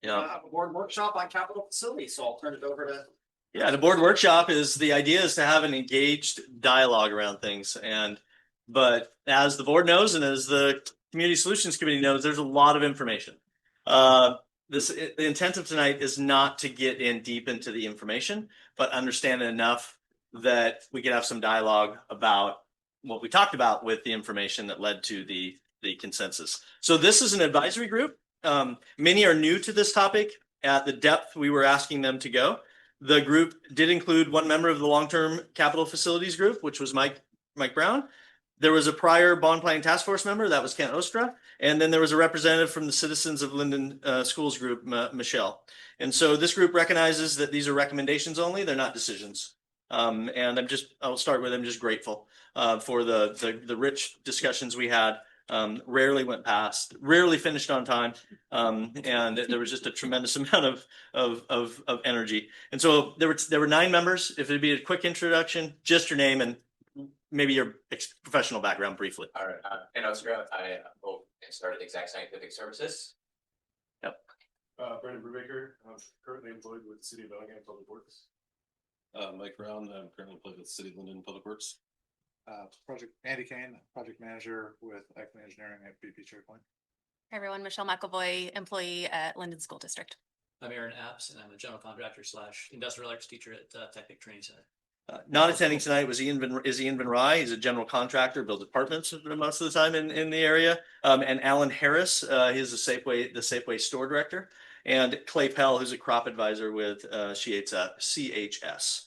A board workshop on capital facilities, so I'll turn it over to. Yeah, the board workshop the idea is to have an engaged dialogue around things. But as the board knows, and as the Community Solutions Committee knows, there's a lot of information. The intent of tonight is not to get in deep into the information, but understand enough that we can have some dialogue about what we talked about with the information that led to the consensus. So this is an advisory group. Many are new to this topic at the depth we were asking them to go. The group did include one member of the long-term capital facilities group, which was Mike Brown. There was a prior bond planning task force member, that was Kent Ostra. And then there was a representative from the Citizens of Linden Schools group, Michelle. And so this group recognizes that these are recommendations only, they're not decisions. And I'll start with, I'm just grateful for the rich discussions we had. Rarely went past, rarely finished on time, and there was just a tremendous amount of energy. And so there were 9 members. If it'd be a quick introduction, just your name and maybe your professional background briefly. All right, and Oscar, I started Exact Scientific Services. Yep. Brandon Brubaker, I'm currently employed with the City of Bellingham Public Works. Mike Brown, I'm currently employed with the City of Linden Public Works. Andy Kane, project manager with Ekman Engineering at BP Cherrypoint. Hi everyone, Michelle McElvoy, employee at Linden School District. I'm Aaron Apps, and I'm a general contractor / industrial arts teacher at Technic Training Center. Not attending tonight was Ian Van Rye. He's a general contractor, builds apartments most of the time in the area. And Alan Harris, he's the Safeway store director, and Clay Pell, who's a crop advisor with CHS.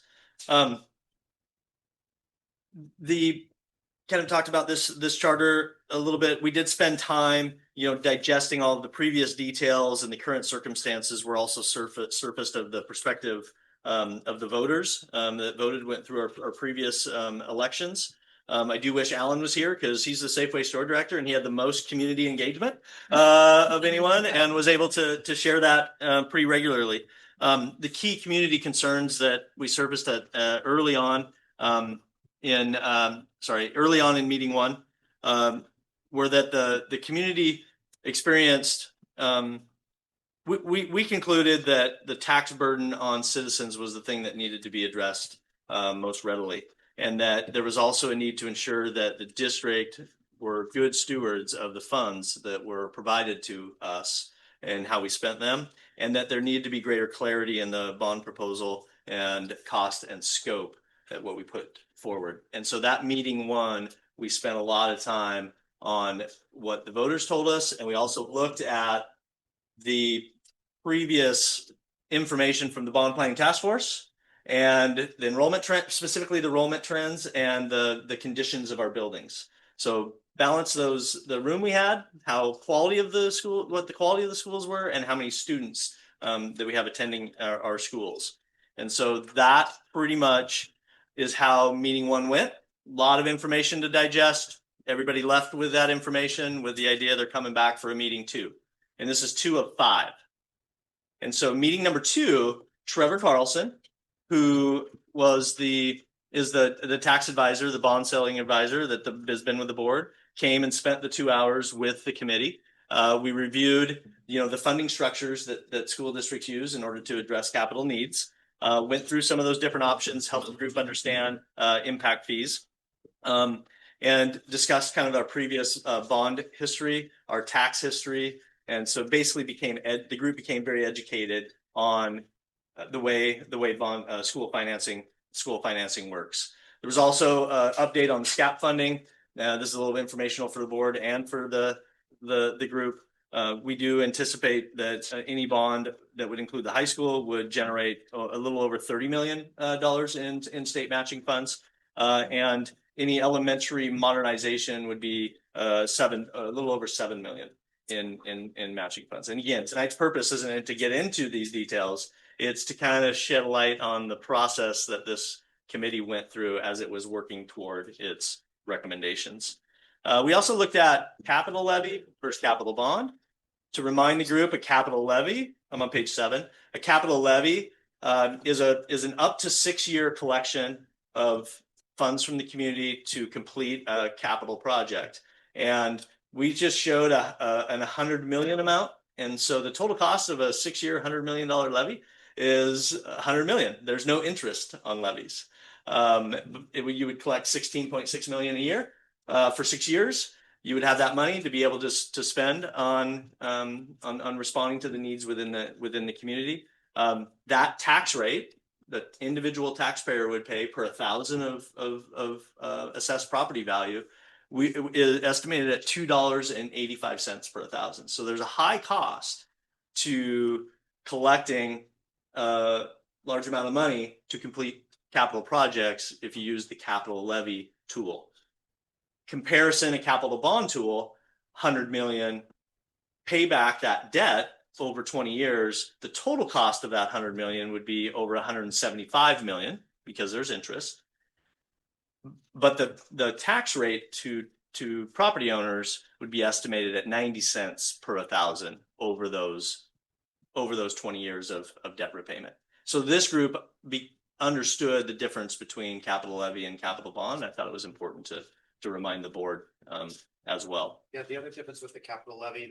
The kind of talked about this charter a little bit. We did spend time, digesting all of the previous details, and the current circumstances were also surfaced of the perspective of the voters that went through our previous elections. I do wish Alan was here because he's the Safeway store director and he had the most community engagement of anyone and was able to share that pretty regularly. The key community concerns that we surfaced early on in meeting 1 were that the community experienced. We concluded that the tax burden on citizens was the thing that needed to be addressed most readily, and that there was also a need to ensure that the district were good stewards of the funds that were provided to us and how we spent them, and that there needed to be greater clarity in the bond proposal and cost and scope at what we put forward. And so that meeting 1, we spent a lot of time on what the voters told us, and we also looked at the previous information from the bond planning task force and the enrollment trend, specifically the enrollment trends and the conditions of our buildings. So balance the room we had, what the quality of the schools were, and how many students that we have attending our schools. And so that pretty much is how meeting 1 went. A lot of information to digest. Everybody left with that information with the idea they're coming back for a meeting 2. And this is 2 of 5. And so meeting number 2, Trevor Carlson, who is the tax advisor, the bond selling advisor that has been with the board, came and spent the 2 hours with the committee. We reviewed, the funding structures that school districts use in order to address capital needs. Went through some of those different options, helped the group understand impact fees, and discussed kind of our previous bond history, our tax history. And so basically the group became very educated on the way bond school financing works. There was also an update on the SCAP funding. This is a little informational for the board and for the group. We do anticipate that any bond that would include the high school would generate a little over $30 million in state matching funds, and any elementary modernization would be a little over $7 million in matching funds. And again, tonight's purpose isn't to get into these details; it's to kind of shed light on the process that this committee went through as it was working toward its recommendations. We also looked at capital levy versus capital bond. To remind the group, a capital levy, I'm on page 7, a capital levy is an up to 6-year collection of funds from the community to complete a capital project. And we just showed an 100 million amount And so the total cost of a 6-year, $100 million levy is $100 million. There's no interest on levies. You would collect 16.6 million a year for 6 years. You would have that money to be able to spend on responding to the needs within the community. That tax rate, the individual taxpayer would pay per 1,000 of assessed property value, is estimated at $2.85 per 1,000. So there's a high cost to collecting a large amount of money to complete capital projects if you use the capital levy tool. Comparison, a capital bond tool, 100 million, pay back that debt over 20 years. The total cost of that 100 million would be over 175 million because there's interest. But the tax rate to property owners would be estimated at 90 cents per 1,000 over those 20 years of debt repayment. So this group understood the difference between capital levy and capital bond. I thought it was important to remind the board as well. Yeah, the other difference with the capital levy,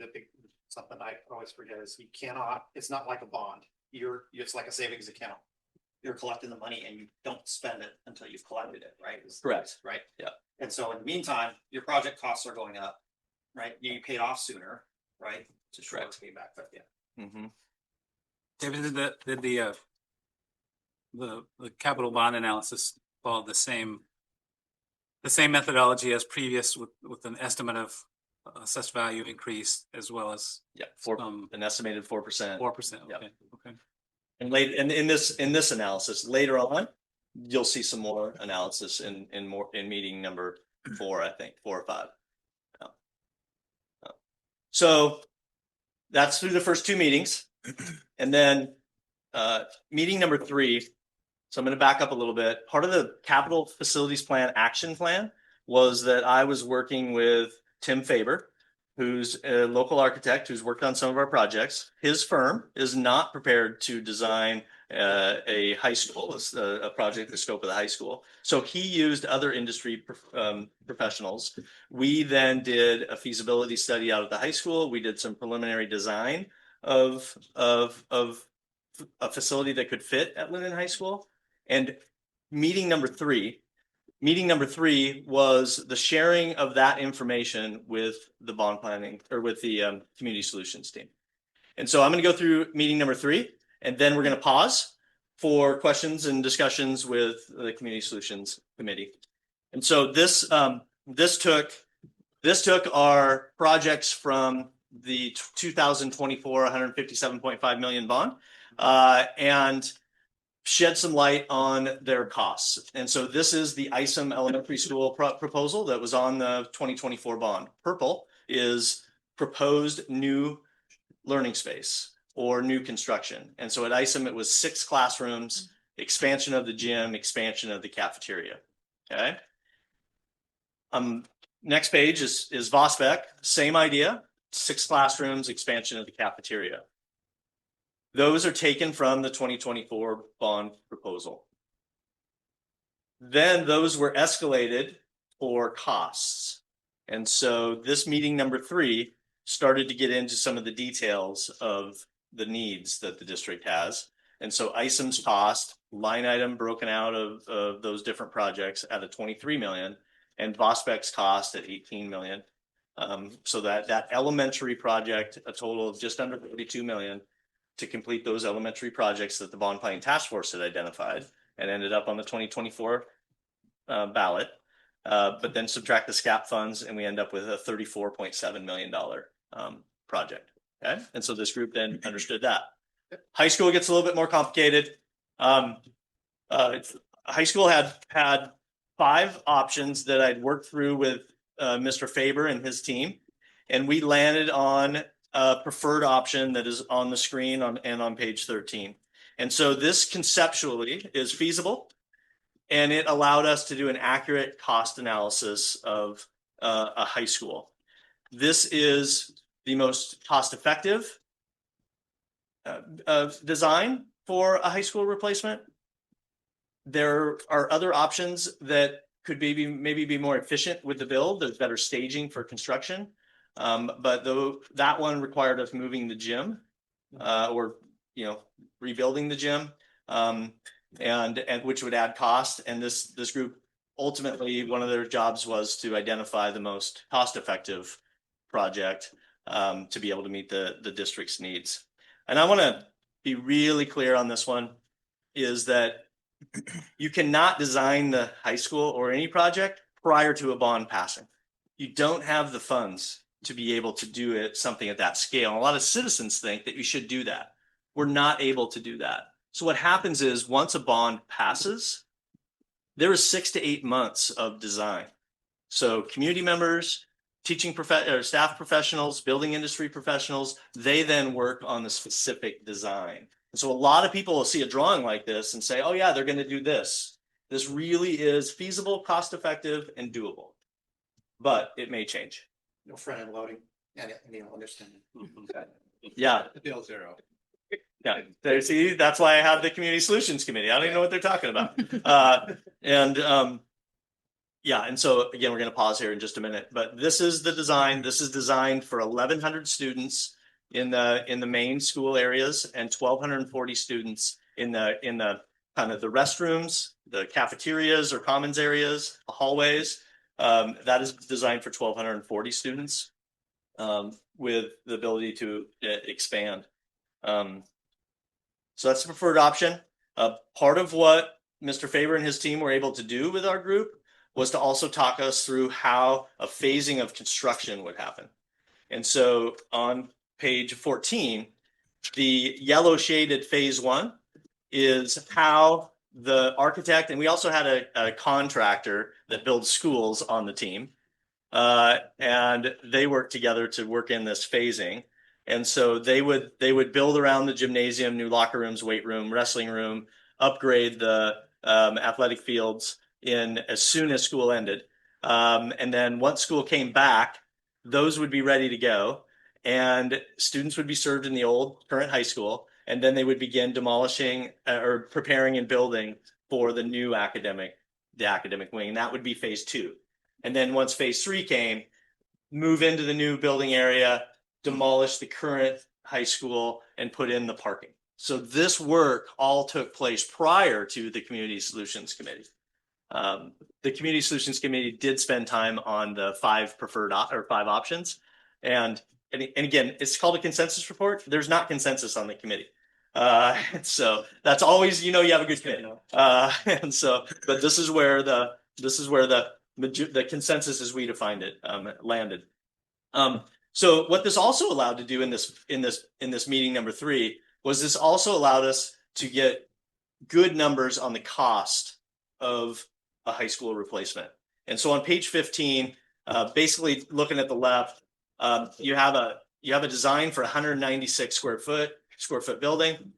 something I always forget is it's not like a bond. It's like a savings account. You're collecting the money and you don't spend it until you've collected it, right? Correct. Right. Yeah. And so in the meantime, your project costs are going up, right? You pay it off sooner, right? To short payback, but yeah. Mm-hmm. David, did the capital bond analysis follow the same methodology as previous with an estimate of assessed value increase as well as an estimated 4%. 4%? Yep. Okay. And in this analysis later on, you'll see some more analysis in meeting number 4, I think 4 or 5. So that's through the first 2 meetings, and then meeting number 3. So I'm going to back up a little bit. Part of the capital facilities plan action plan was that I was working with Tim Faber, who's a local architect who's worked on some of our projects. His firm is not prepared to design a high school, a project the scope of the high school. So he used other industry professionals. We then did a feasibility study out at the high school. We did some preliminary design of a facility that could fit at Linden High School. And meeting number 3 was the sharing of that information with the bond planning or with the community solutions team. And so I'm going to go through meeting number 3, and then we're going to pause for questions and discussions with the community solutions committee. And so this took our projects from the 2024 $157.5 million bond and shed some light on their costs. And so this is the ISOM elementary school proposal that was on the 2024 bond. Purple is proposed new learning space or new construction. And so at ISOM, it was 6 classrooms, expansion of the gym, expansion of the cafeteria. Okay. Next page is Vosbeck, same idea, 6 classrooms, expansion of the cafeteria. Those are taken from the 2024 bond proposal. Then those were escalated for costs. And so this meeting number 3 started to get into some of the details of the needs that the district has. And so ISOM's cost, line item broken out of those different projects at a 23 million, and Vosbeck's cost at 18 million. So that elementary project, a total of just under 32 million, to complete those elementary projects that the bond planning task force had identified and ended up on the 2024 ballot. But then subtract the SCAP funds and we end up with a $34.7 million project. Okay. And so this group then understood that. High school gets a little bit more complicated. High school had 5 options that I'd worked through with Mr. Faber and his team. And we landed on preferred option that is on the screen and on page 13. And so this conceptually is feasible, and it allowed us to do an accurate cost analysis of a high school. This is the most cost-effective design for a high school replacement. There are other options that could maybe be more efficient with the build. There's better staging for construction. But though that one required us moving the gym, or, rebuilding the gym, and which would add cost. And this group, ultimately, one of their jobs was to identify the most cost-effective project, to be able to meet the district's needs. And I want to be really clear on this one, is that you cannot design the high school or any project prior to a bond passing. You don't have the funds to be able to do it, something at that scale. And a lot of citizens think that you should do that. We're not able to do that. So what happens is, once a bond passes, there is 6 to 8 months of design. So community members, staff professionals, building industry professionals, they then work on the specific design. And so a lot of people will see a drawing like this and say, oh yeah, they're going to do this. This really is feasible, cost-effective, and doable. But it may change. No front end loading, and understanding. Yeah. Deal zero. Yeah, see, that's why I have the Community Solutions Committee. I don't even know what they're talking about. And so again, we're going to pause here in just a minute. But this is the design. This is designed for 1,100 students in the main school areas, and 1,240 students in the kind of the restrooms, the cafeterias or commons areas, the hallways. That is designed for 1,240 students, with the ability to expand. So that's the preferred option. Part of what Mr. Faber and his team were able to do with our group was to also talk us through how a phasing of construction would happen. And so on page 14, the yellow shaded phase 1 is how the architect, and we also had a contractor that builds schools on the team, and they worked together to work in this phasing. And so they would build around the gymnasium, new locker rooms, weight room, wrestling room, upgrade the athletic fields in as soon as school ended. And then once school came back, those would be ready to go, and students would be served in the old current high school. And then they would begin demolishing or preparing and building for the new academic wing. And that would be phase 2. And then once phase 3 came, move into the new building area, demolish the current high school, and put in the parking. So this work all took place prior to the Community Solutions Committee. The Community Solutions Committee did spend time on the 5 preferred or 5 options. And again, it's called a consensus report. There's not consensus on the committee. So that's always, you have a good committee. And so, but this is where the consensus, as we defined it, landed. So what this also allowed to do in this meeting number 3 was this also allowed us to get good numbers on the cost of a high school replacement. And so on page 15, basically looking at the left, you have a design for 196 square foot building.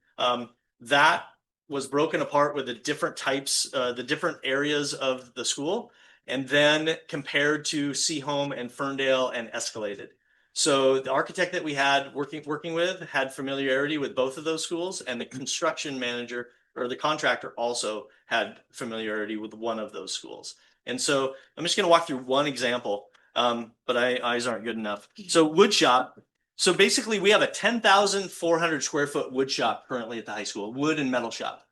That was broken apart with the different types, the different areas of the school, and then compared to Seahome and Ferndale and escalated. So the architect that we had working with had familiarity with both of those schools, and the construction manager or the contractor also had familiarity with one of those schools. And so I'm just going to walk through one example, but eyes aren't good enough. So wood shop. So basically we have a 10,400 square foot wood shop currently at the high school, wood and metal shop.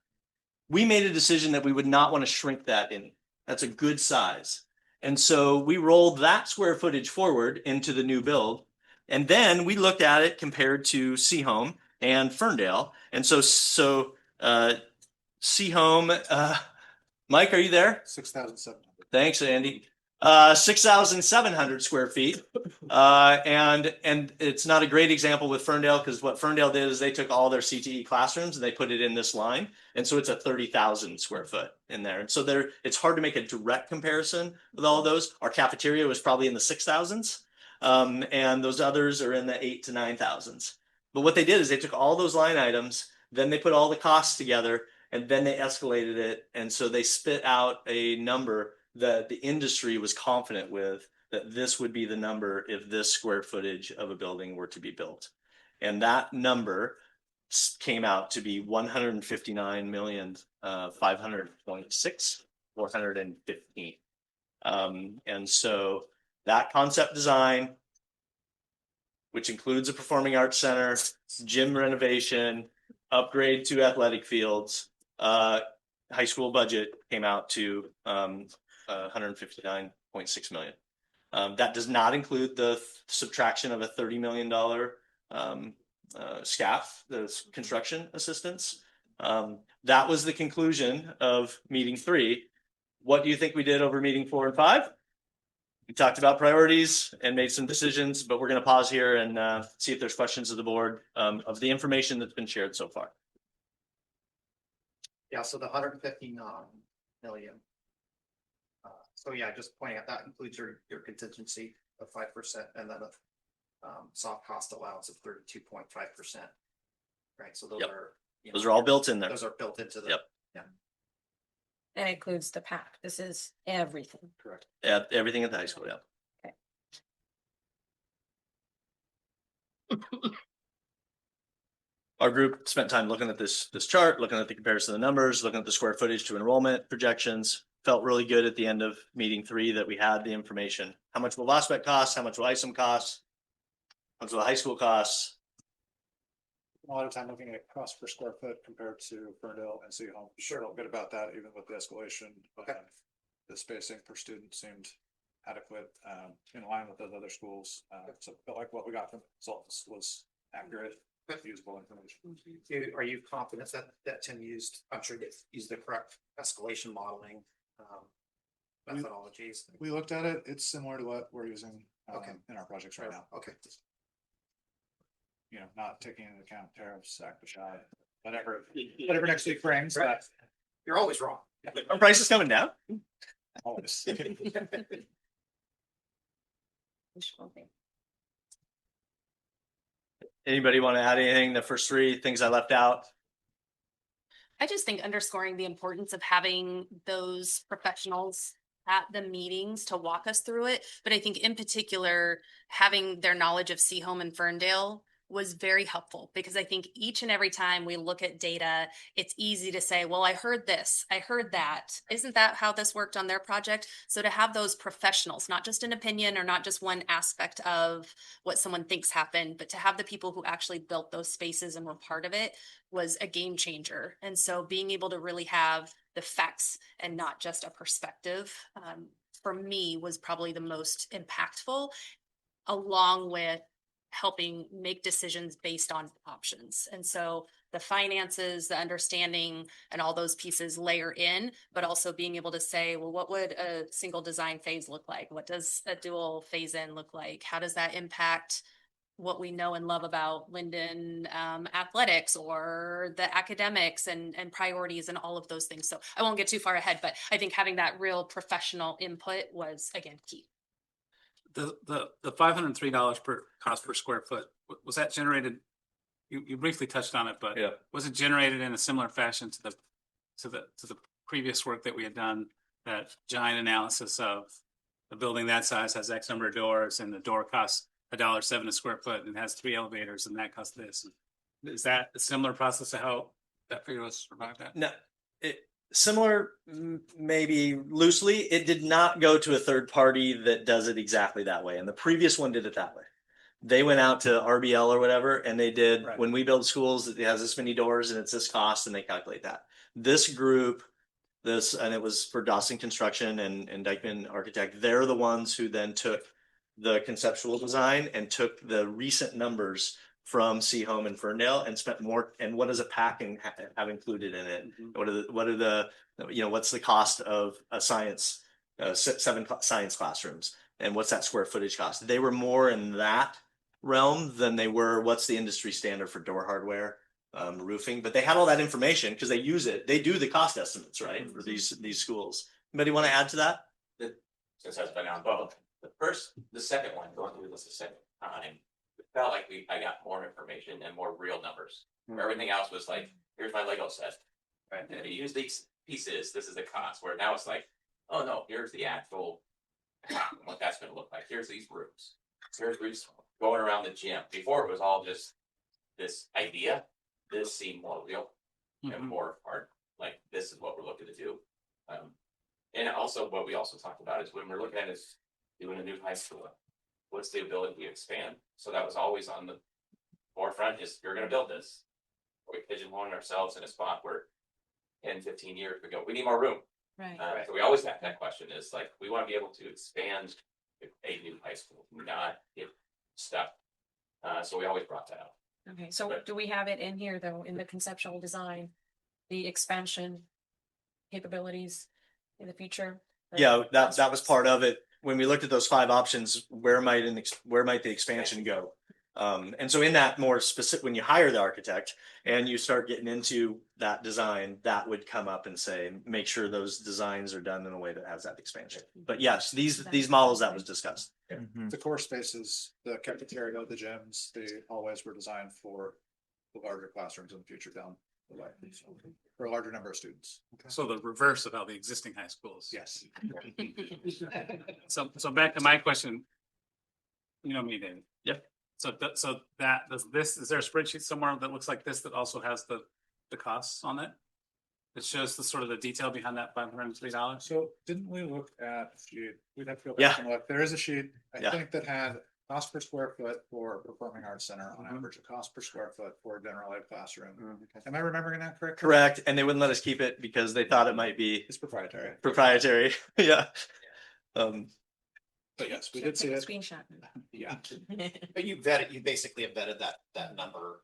We made a decision that we would not want to shrink that in. That's a good size. And so we rolled that square footage forward into the new build. And then we looked at it compared to Seahome and Ferndale. And so Seahome, Mike, are you there? 6,700. Thanks, Andy. 6,700 square feet. And it's not a great example with Ferndale, because what Ferndale did is they took all their CTE classrooms and they put it in this line. And so it's a 30,000 square foot in there. And so it's hard to make a direct comparison with all of those. Our cafeteria was probably in the 6,000s. And those others are in the 8,000 to 9,000s. But what they did is they took all those line items, then they put all the costs together, and then they escalated it. And so they spit out a number that the industry was confident with, that this would be the number if this square footage of a building were to be built. And that number came out to be 159,526,415. And so that concept design, which includes a performing arts center, gym renovation, upgrade to athletic fields, high school budget came out to 159.6 million. That does not include the subtraction of a $30 million SCAF, the construction assistance. That was the conclusion of meeting 3. What do you think we did over meeting 4 and 5? We talked about priorities and made some decisions, but we're going to pause here and see if there's questions of the board of the information that's been shared so far. Yeah, so the 159 million. So yeah, just pointing out that includes your contingency of 5% and then a soft cost allowance of 32.5%. Right, so those Yep. are. Those are all built in there. Those are built into the. Yep. That includes the PAC. This is everything. Correct. Yeah, everything at the high school. Yeah. Our group spent time looking at this chart, looking at the comparison of the numbers, looking at the square footage to enrollment projections. Felt really good at the end of meeting 3 that we had the information. How much will Lost cost? How much will ISOM cost? How much will the high school cost? A lot of time looking at cost per square foot compared to Ferndale and City Home. Sure, felt good about that, even with the escalation. Okay. The spacing per student seemed adequate, in line with those other schools. So felt like what we got from consultants was accurate, usable information. Are you confident that Tim used, I'm sure he used the correct escalation modeling methodologies? We looked at it. It's similar to what we're using Okay. in our projects right now. Okay. You know, not taking into account tariffs, act of shy, whatever next week brings. Right. You're always wrong. Are prices coming down? Always. Wishful thinking. Anybody want to add anything? The first 3 things I left out. I just think underscoring the importance of having those professionals at the meetings to walk us through it. But I think in particular, having their knowledge of Seahome and Ferndale was very helpful, because I think each and every time we look at data, it's easy to say, well, I heard this, I heard that. Isn't that how this worked on their project? So to have those professionals, not just an opinion or not just one aspect of what someone thinks happened, but to have the people who actually built those spaces and were part of it was a game changer. And so being able to really have the facts and not just a perspective, for me was probably the most impactful, along with helping make decisions based on options. And so the finances, the understanding, and all those pieces layer in, but also being able to say, well, what would a single design phase look like? What does a dual phase in look like? How does that impact what we know and love about Linden athletics or the academics and priorities and all of those things? So I won't get too far ahead, but I think having that real professional input was, again, key. The $503 per cost per square foot, was that generated? You briefly touched on it, but Yeah. was it generated in a similar fashion to the previous work that we had done? That giant analysis of a building that size has X number of doors, and the door costs $1.07 a square foot, and it has 3 elevators, and that costs this. Is that a similar process to how that figure was arrived at? No, similar, maybe loosely. It did not go to a third party that does it exactly that way. And the previous one did it that way. They went out to RBL or whatever, and they did, Right. When we build schools, it has this many doors and it's this cost, and they calculate that. This group, and it was for Dawson Construction and Dykeman Architect, they're the ones who then took the conceptual design and took the recent numbers from Seahome and Ferndale and spent more. And what does a packing have included in it? Mm-hmm. What's the cost of a science, 7 science classrooms, and what's that square footage cost? They were more in that realm than they were what's the industry standard for door hardware, roofing. But they had all that information because they use it. They do the cost estimates, right, for these schools. Anybody want to add to that? Since I've been on both, the second one, going through this the second time, it felt like I got more information and more real numbers. Where everything else was like, here's my Lego set. Right. And if you use these pieces, this is the cost. Where now it's like, oh no, here's the actual what that's gonna look like. Here's these rooms. Here's roofs going around the gym. Before it was all just this idea. This seemed more real and more hard. Like this is what we're looking to do. And also what we also talked about is when we're looking at is doing a new high school. what's the ability to expand? So that was always on the forefront, is you're gonna build this. Are we pigeonholing ourselves in a spot where 10, 15 years we go, we need more room? Right. So we always got that question, is like, we want to be able to expand a new high school, not get stuck. So we always brought that up. Okay, so do we have it in here though, in the conceptual design, the expansion capabilities in the future? Yeah, that was part of it. When we looked at those 5 options, where might the expansion go? And so in that more specific, when you hire the architect and you start getting into that design, that would come up and say, make sure those designs are done in a way that has that expansion. But yes, these models that was discussed. The core spaces, the cafeteria, the gyms, the hallways were designed for the larger classrooms in the future down the way, for a larger number of students. So the reverse of how the existing high schools. Yes. So back to my question. You know me, David. Yep. So is there a spreadsheet somewhere that looks like this that also has the costs on it? It shows the sort of the detail behind that $503. So didn't we look at a sheet? We'd have to go back and look. There is a sheet, I think, that had cost per square foot for Performing Arts Center on average, a cost per square foot for a general ed classroom. Am I remembering that correctly? Correct. And they wouldn't let us keep it because they thought it might be It's proprietary. Yeah. But yes, we did see Take a it. screenshot. Yeah. But you basically have vetted that number.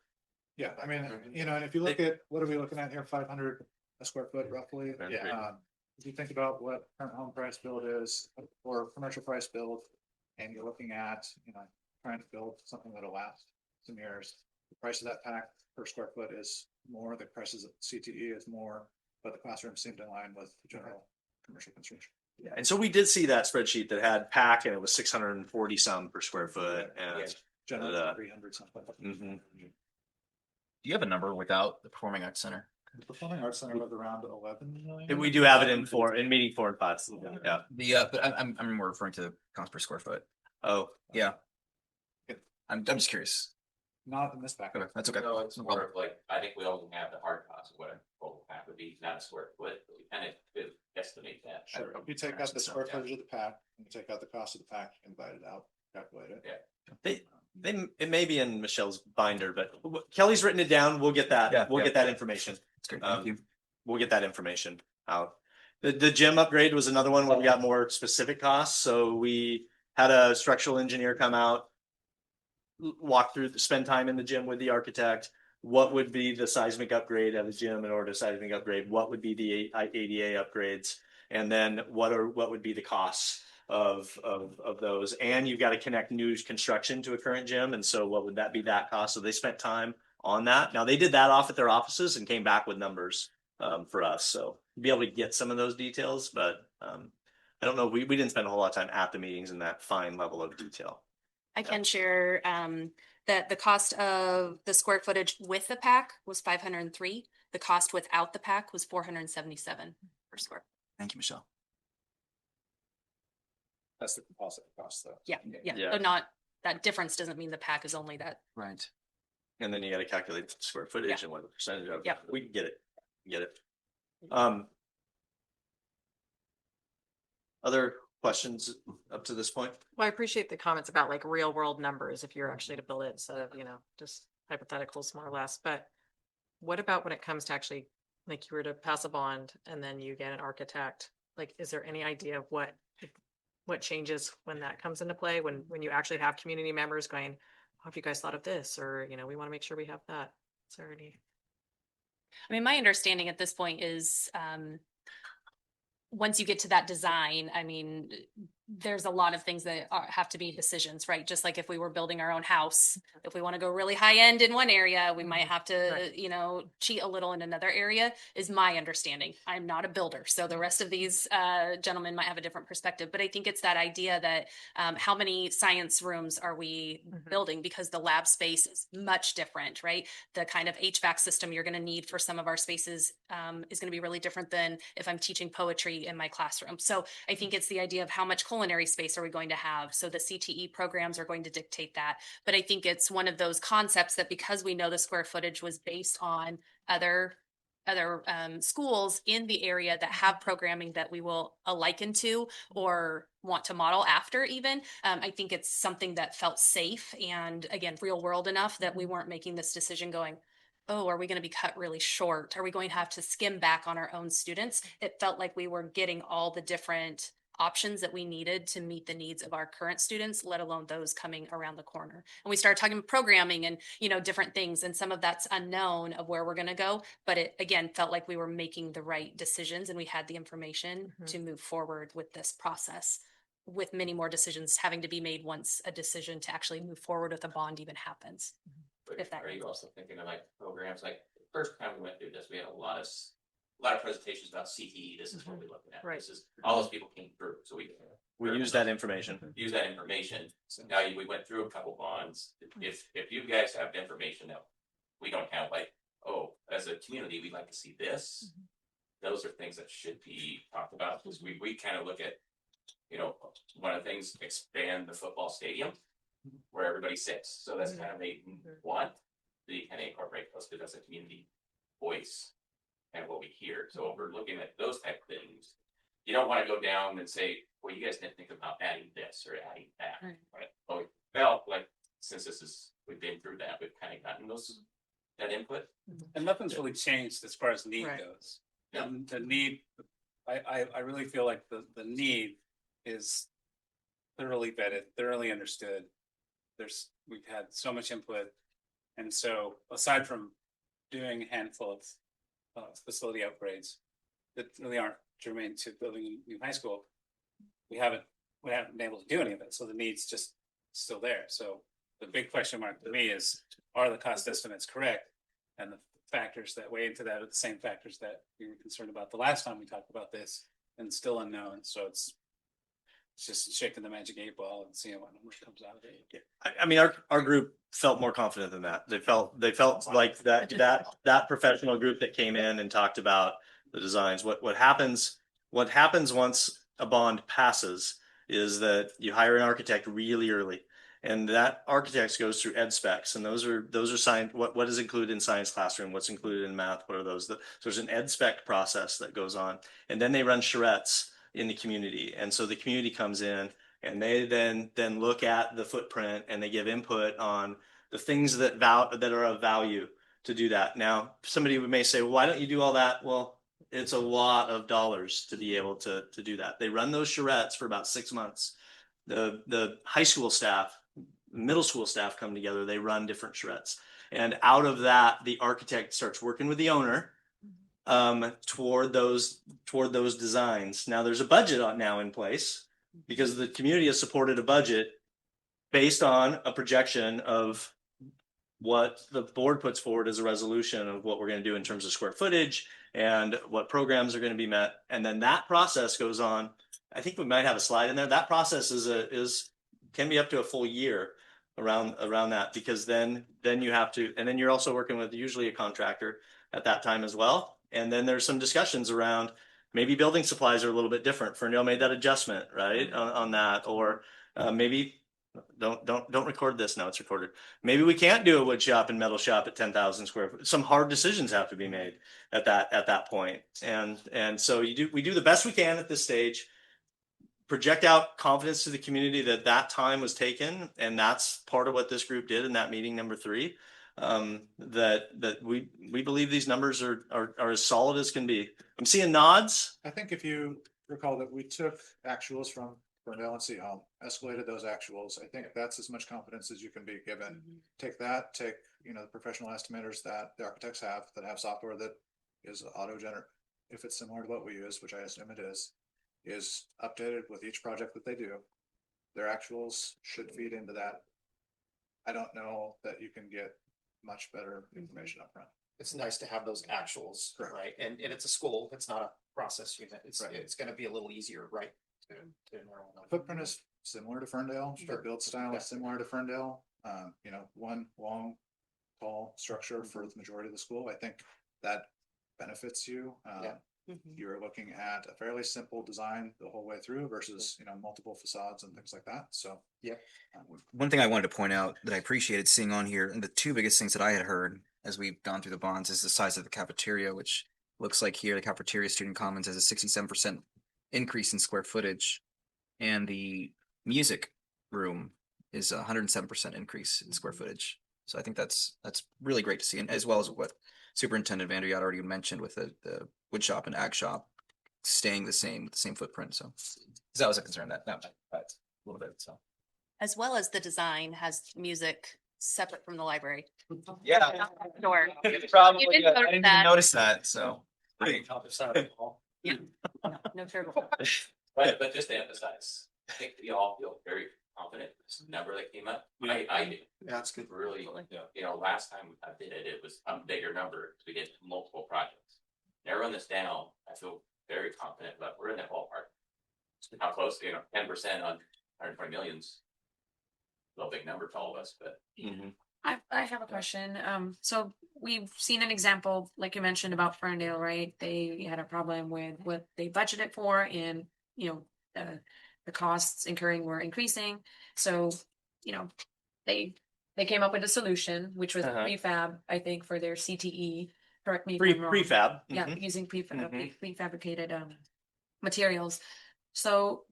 Yeah, I mean, you know, and if you look at, what are we looking at here, 500 a square foot roughly? Yeah. If you think about what current home price build is or commercial price build, and you're looking at, you know, trying to build something that'll last some years, the price of that pack per square foot is more, the prices of CTE is more, but the classroom seemed in line with general commercial construction. Yeah. And so we did see that spreadsheet that had PAC and it was 640 some per square foot. And Generally 300 something. mhm. Do you have a number without the Performing Arts Center? The Performing Arts Center was around 11 million. And we do have it in meeting 4 and 5. Yeah. The but I'm more referring to the cost per square foot. Oh, Yeah. I'm just curious. Not in this pack. Okay, that's okay. No, it's No more problem. of like, I think we only have the hard cost of what a total pack would be, not a square foot, but we kind of could estimate that. Sure, if you take out the square footage of the pack, and you take out the cost of the pack, and divide it out, calculate it. it may be in Michelle's binder, but Kelly's written it down. We'll get that. Yeah, We'll yeah. get that information. That's great. Thank you. We'll get that information out. The gym upgrade was another one where we got more specific costs. So we had a structural engineer come out, walk through, spend time in the gym with the architect. What would be the seismic upgrade of the gym in order to seismic upgrade? What would be the ADA upgrades? And then what would be the costs of those? And you've got to connect new construction to a current gym. And so what would that be, that cost? So they spent time on that. Now they did that off at their offices and came back with numbers for us. So be able to get some of those details, but I don't know. We didn't spend a whole lot of time at the meetings in that fine level of detail. I can share that the cost of the square footage with the pack was 503. The cost without the pack was 477 per square. Thank you, Michelle. That's the composite cost though. Yeah. Yeah. So not, that difference doesn't mean the pack is only that. Right. And then you got to calculate the square footage Yeah. and what the percentage of. Yep. We can get it. Get it. Other questions up to this point? Well, I appreciate the comments about like real world numbers if you're actually to build it instead of, just hypotheticals more or less. But what about when it comes to actually, like you were to pass a bond and then you get an architect? Like, is there any idea of what changes when that comes into play? When you actually have community members going, oh, have you guys thought of this? Or, we want to make sure we have that. Is there any? I mean, my understanding at this point is, once you get to that design, I mean, there's a lot of things that have to be decisions, right? Just like if we were building our own house, if we want to go really high end in one area, we might have to, Right. cheat a little in another area, is my understanding. I'm not a builder. So the rest of these gentlemen might have a different perspective, but I think it's that idea that how many science rooms are we building? Because the lab space is much different, right? The kind of HVAC system you're going to need for some of our spaces is going to be really different than if I'm teaching poetry in my classroom. So I think it's the idea of how much culinary space are we going to have? So the CTE programs are going to dictate that. But I think it's one of those concepts that because we know the square footage was based on other schools in the area that have programming that we will liken to or want to model after even. I think it's something that felt safe and again, real world enough that we weren't making this decision going, oh, are we going to be cut really short? Are we going to have to skim back on our own students? It felt like we were getting all the different options that we needed to meet the needs of our current students, let alone those coming around the corner. And we started talking about programming and, different things. And some of that's unknown of where we're going to go. But it, again, felt like we were making the right decisions and we had the information to move forward with this process, with many more decisions having to be made once a decision to actually move forward with a bond even happens. But If that are makes you also thinking of like programs, like the first time we went through this, we had a lot of presentations about CTE, this is what we're looking at, Right. this is, all those people came through, so we We use that information. use that information. So now we went through a couple bonds. If you guys have information that we don't have, like, oh, as a community, we'd like to see this. Those are things that should be talked about, because we kind of look at, one of the things, expand the football stadium where everybody sits. So that's kind of made one, the kind of incorporate those, because that's a community voice and what we hear. So if we're looking at those type of things, you don't want to go down and say, well, you guys didn't think about adding this or adding that, right? But we felt like, since we've been through that, we've kind of gotten that input. And nothing's really changed as far as need Right. goes. Yeah. And the need, I really feel like the need is thoroughly vetted, thoroughly understood. We've had so much input. And so aside from doing a handful of facility upgrades that really aren't germane to building a new high school, we haven't been able to do any of it. So the need's just still there. So the big question mark to me is, are the cost estimates correct? And the factors that weigh into that are the same factors that we were concerned about the last time we talked about this, and still unknown. So it's just shaking the magic 8-ball and seeing what number comes out of it. I mean, our group felt more confident than that. They felt like that professional group that came in and talked about the designs. What happens once a bond passes is that you hire an architect really early, and that architect goes through ed specs, and those are science. What is included in science classroom? What's included in math? What are those? So there's an ed spec process that goes on, and then they run charrettes in the community, and so the community comes in and they then look at the footprint and they give input on the things that are of value to do that. Now, somebody may say, well, why don't you do all that? Well, it's a lot of dollars to be able to do that. They run those charrettes for about 6 months. The high school staff, middle school staff come together, they run different charrettes. And out of that, the architect starts working with the owner toward those designs. Now there's a budget now in place because the community has supported a budget based on a projection of what the board puts forward as a resolution of what we're going to do in terms of square footage and what programs are going to be met. And then that process goes on. I think we might have a slide in there. That process can be up to a full year around that, because then you have to, and then you're also working with usually a contractor at that time as well. And then there's some discussions around maybe building supplies are a little bit different. Fernell made that adjustment, right, on that, or maybe don't record this. No, it's recorded. Maybe we can't do a wood shop and metal shop at 10,000 square foot. Some hard decisions have to be made at that point. And so we do the best we can at this stage, project out confidence to the community that time was taken. And that's part of what this group did in that meeting number 3. That we believe these numbers are as solid as can be. I'm seeing nods. I think if you recall that we took actuals from Ferndale and Seaham, escalated those actuals. I think that's as much confidence as you can be given. Take the professional estimators that the architects have that have software that is auto-generated. If it's similar to what we use, which I assume it is updated with each project that they do. Their actuals should feed into that. I don't know that you can get much better information up front. It's nice to have those actuals, Correct. right? And it's a school, it's not a process unit. It's gonna be a little easier, right? To enroll. Footprint is similar to Ferndale. The Sure. build style is similar to Ferndale. One long, tall structure for the majority of the school. I think that benefits you. Yeah. You're looking at a fairly simple design the whole way through versus, multiple facades and things like that. So, Yeah. One thing I wanted to point out that I appreciated seeing on here, and the two biggest things that I had heard as we've gone through the bonds, is the size of the cafeteria, which looks like here the cafeteria student commons has a 67% increase in square footage. And the music room is a 107% increase in square footage. So I think that's really great to see, and as well as what Superintendent Vander already mentioned with the wood shop and ag shop staying the same footprint. So that was a concern that a little bit. So As well as the design has music separate from the library. yeah, Door. probably. You didn't I notice didn't that. even notice that. So great. Yeah, no turtle. But just to emphasize, I think we all feel very confident with this number that came up. I do. Yeah, that's good. Really, you know, last time I did it, it was a bigger number, because we did multiple projects. Now run this down, I feel very confident, but we're in that ballpark. How close, 10% on 120 millions. A little big number to all of us, but. I have a question. So we've seen an example, like you mentioned about Ferndale, right? They had a problem with what they budgeted for, and the costs incurring were increasing. So, they came up with a solution, which was prefab, I think, for their CTE. Correct me if I'm wrong. Prefab. Yeah, using prefabricated materials. So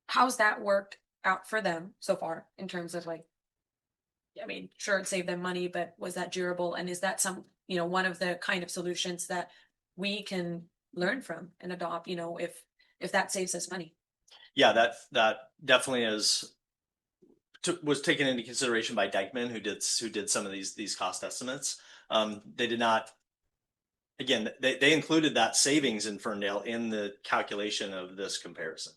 how's that worked out for them so far in terms of like, I mean, sure, it saved them money, but was that durable? And is that one of the kind of solutions that we can learn from and adopt, if that saves us money? Yeah, that definitely was taken into consideration by Dykeman, who did some of these cost estimates. They did not. Again, they included that savings in Ferndale in the calculation of this comparison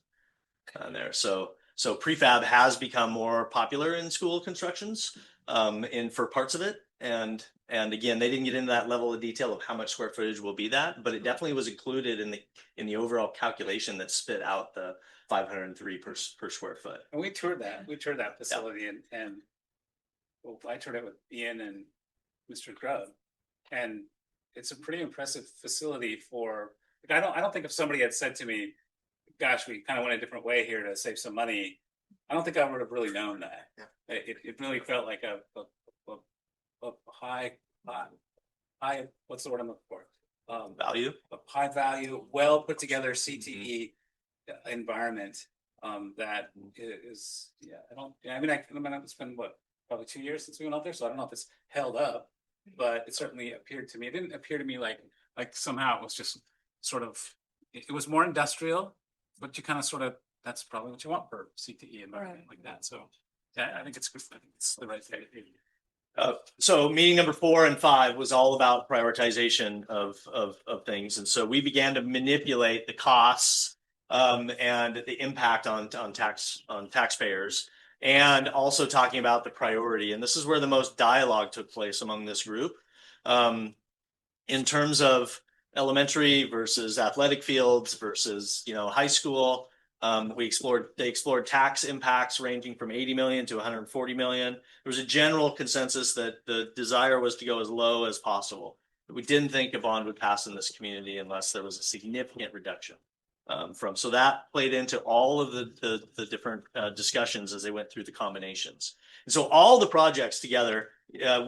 there. So prefab has become more popular in school constructions, for parts of it. And again, they didn't get into that level of detail of how much square footage will be that, but it definitely was included in the overall calculation that spit out the 503 per square foot. And we toured that facility, and well, I toured it with Ian and Mr. Grubb, and it's a pretty impressive facility for, like, I don't think if somebody had said to me, gosh, we kind of went a different way here to save some money, I don't think I would have really known that. Yeah. It really felt like a high, what's the word I'm looking for? Value. A high value, well put together CTE environment that is, I mean, it's been probably 2 years since we went out there, so I don't know if it's held up, but it certainly appeared to me. It didn't appear to me like somehow it was just sort of, it was more industrial, but you kind of that's probably what you want for CTE environment like that. So yeah, I think it's good. I think it's the right thing to do. So meeting number 4 and 5 was all about prioritization of things. And so we began to manipulate the costs and the impact on taxpayers, and also talking about the priority. And this is where the most dialogue took place among this group. In terms of elementary versus athletic fields versus, high school, they explored tax impacts ranging from 80 million to 140 million. There was a general consensus that the desire was to go as low as possible. We didn't think a bond would pass in this community unless there was a significant reduction. So that played into all of the different discussions as they went through the combinations. And so all the projects together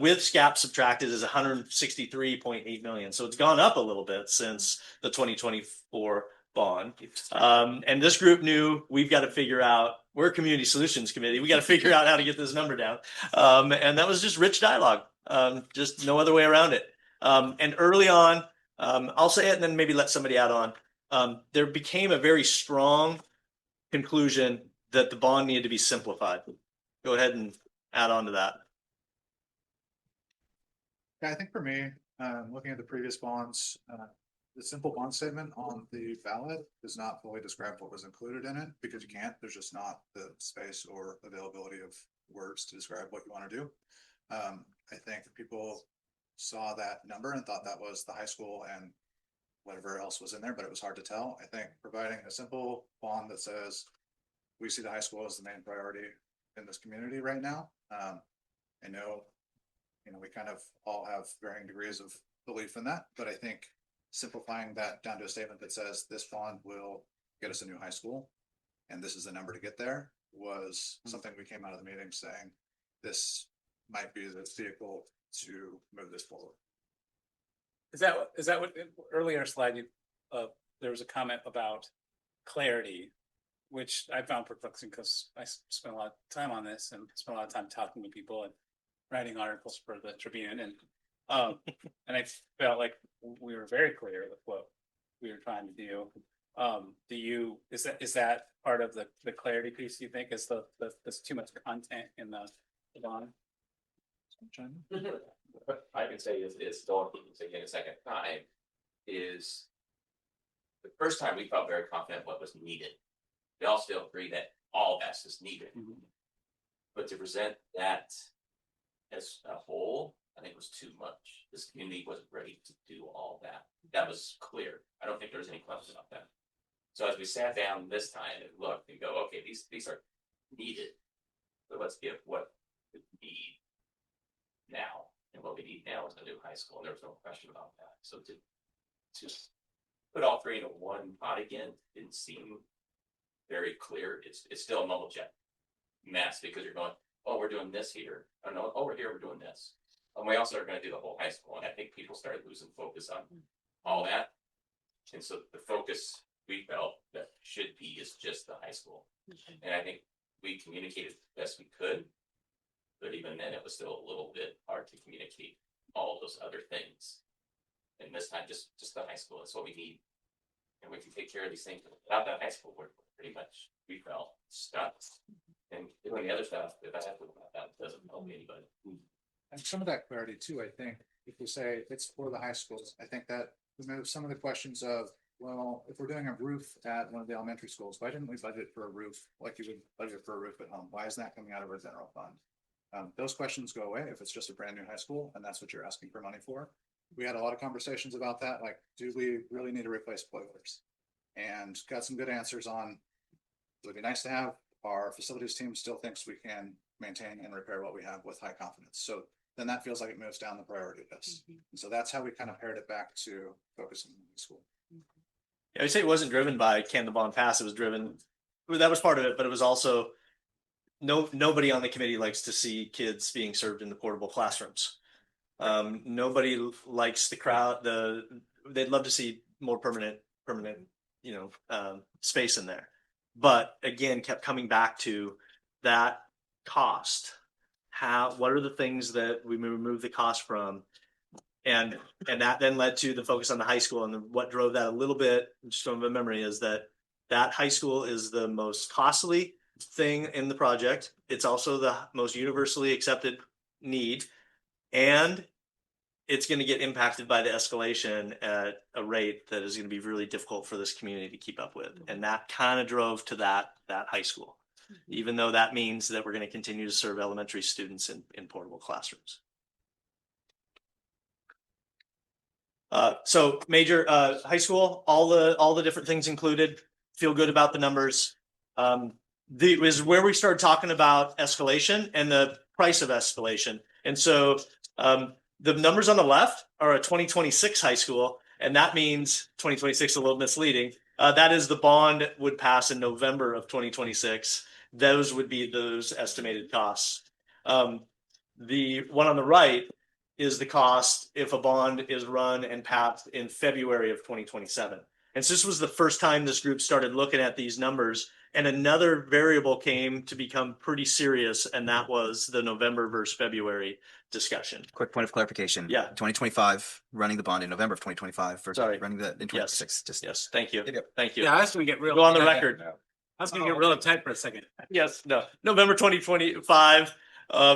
with SCAP subtracted is 163.8 million. So it's gone up a little bit since the 2024 bond. And this group knew we've got to figure out, we're a community solutions committee, we got to figure out how to get this number down. And that was just rich dialogue, just no other way around it. And early on, I'll say it and then maybe let somebody add on. There became a very strong conclusion that the bond needed to be simplified. Go ahead and add on to that. Yeah, I think for me, looking at the previous bonds, the simple bond statement on the ballot does not fully describe what was included in it, because you can't, there's just not the space or availability of words to describe what you want to do. I think people saw that number and thought that was the high school and whatever else was in there, but it was hard to tell. I think providing a simple bond that says, we see the high school as the main priority in this community right now. I know, we kind of all have varying degrees of belief in that, but I think simplifying that down to a statement that says this bond will get us a new high school, and this is the number to get there, was something we came out of the meeting saying, this might be the vehicle to move this forward. Is that what, earlier slide, you, there was a comment about clarity, which I found perplexing because I spent a lot of time on this and spent a lot of time talking to people and writing articles for the Tribune, and I felt like we were very clear with what we were trying to do. Is that part of the clarity piece, you think, is there's too much content in the bond? What I can say is don't say in a second time is the first time we felt very confident what was needed. We all still agree that all this is needed. But to present that as a whole, I think was too much. This community wasn't ready to do all that. That was clear. I don't think there was any question about that. So as we sat down this time and looked and go, okay, these are needed. So let's give what we need now. And what we need now is a new high school. And there was no question about that. So to put all three into one pot again didn't seem very clear. It's still a mumble jet mess because you're going, oh, we're doing this here. Oh no, over here we're doing this. And we also are going to do the whole high school. And I think people started losing focus on all that. And so the focus we felt that should be is just the high school. And I think we communicated the best we could. But even then, it was still a little bit hard to communicate all those other things. And this time, just the high school is what we need. And we can take care of these things. Without that high school, we're pretty much, we felt, stuck. And doing the other stuff, if I have to about that, doesn't help anybody. And some of that clarity too, I think, if we say it's for the high schools, I think that removes some of the questions of, well, if we're doing a roof at one of the elementary schools, why didn't we budget for a roof like you would budget for a roof at home? Why isn't that coming out of our general fund? Those questions go away if it's just a brand new high school and that's what you're asking for money for. We had a lot of conversations about that, like, do we really need to replace boilers? And got some good answers on, it would be nice to have. Our facilities team still thinks we can maintain and repair what we have with high confidence. So then that feels like it moves down the priority list. And so that's how we kind of paired it back to focusing on the school. Yeah, I would say it wasn't driven by can the bond pass. It was driven, that was part of it, but it was also nobody on the committee likes to see kids being served in the portable classrooms. Nobody likes the crowd. They'd love to see more permanent, space in there. But again, kept coming back to that cost. What are the things that we remove the cost from? And that then led to the focus on the high school. And what drove that a little bit, just from a memory, is that high school is the most costly thing in the project. It's also the most universally accepted need. And it's going to get impacted by the escalation at a rate that is going to be really difficult for this community to keep up with. And that kind of drove to that high school, even though that means that we're going to continue to serve elementary students in portable classrooms. So major high school, all the different things included, feel good about the numbers. Was where we started talking about escalation and the price of escalation. And so the numbers on the left are a 2026 high school, and that means 2026 is a little misleading. That is the bond would pass in November of 2026. Those would be those estimated costs. The one on the right is the cost if a bond is run and passed in February of 2027. And so this was the first time this group started looking at these numbers. And another variable came to become pretty serious, and that was the November versus February discussion. Quick point of clarification. Yeah. 2025, running the bond in November of 2025 versus running that in 2026. Yes. Thank you. Yep. Thank you. Yeah, I was going to get real. Go on the record. I was going to get real uptight for a second. Yes. No. November 2025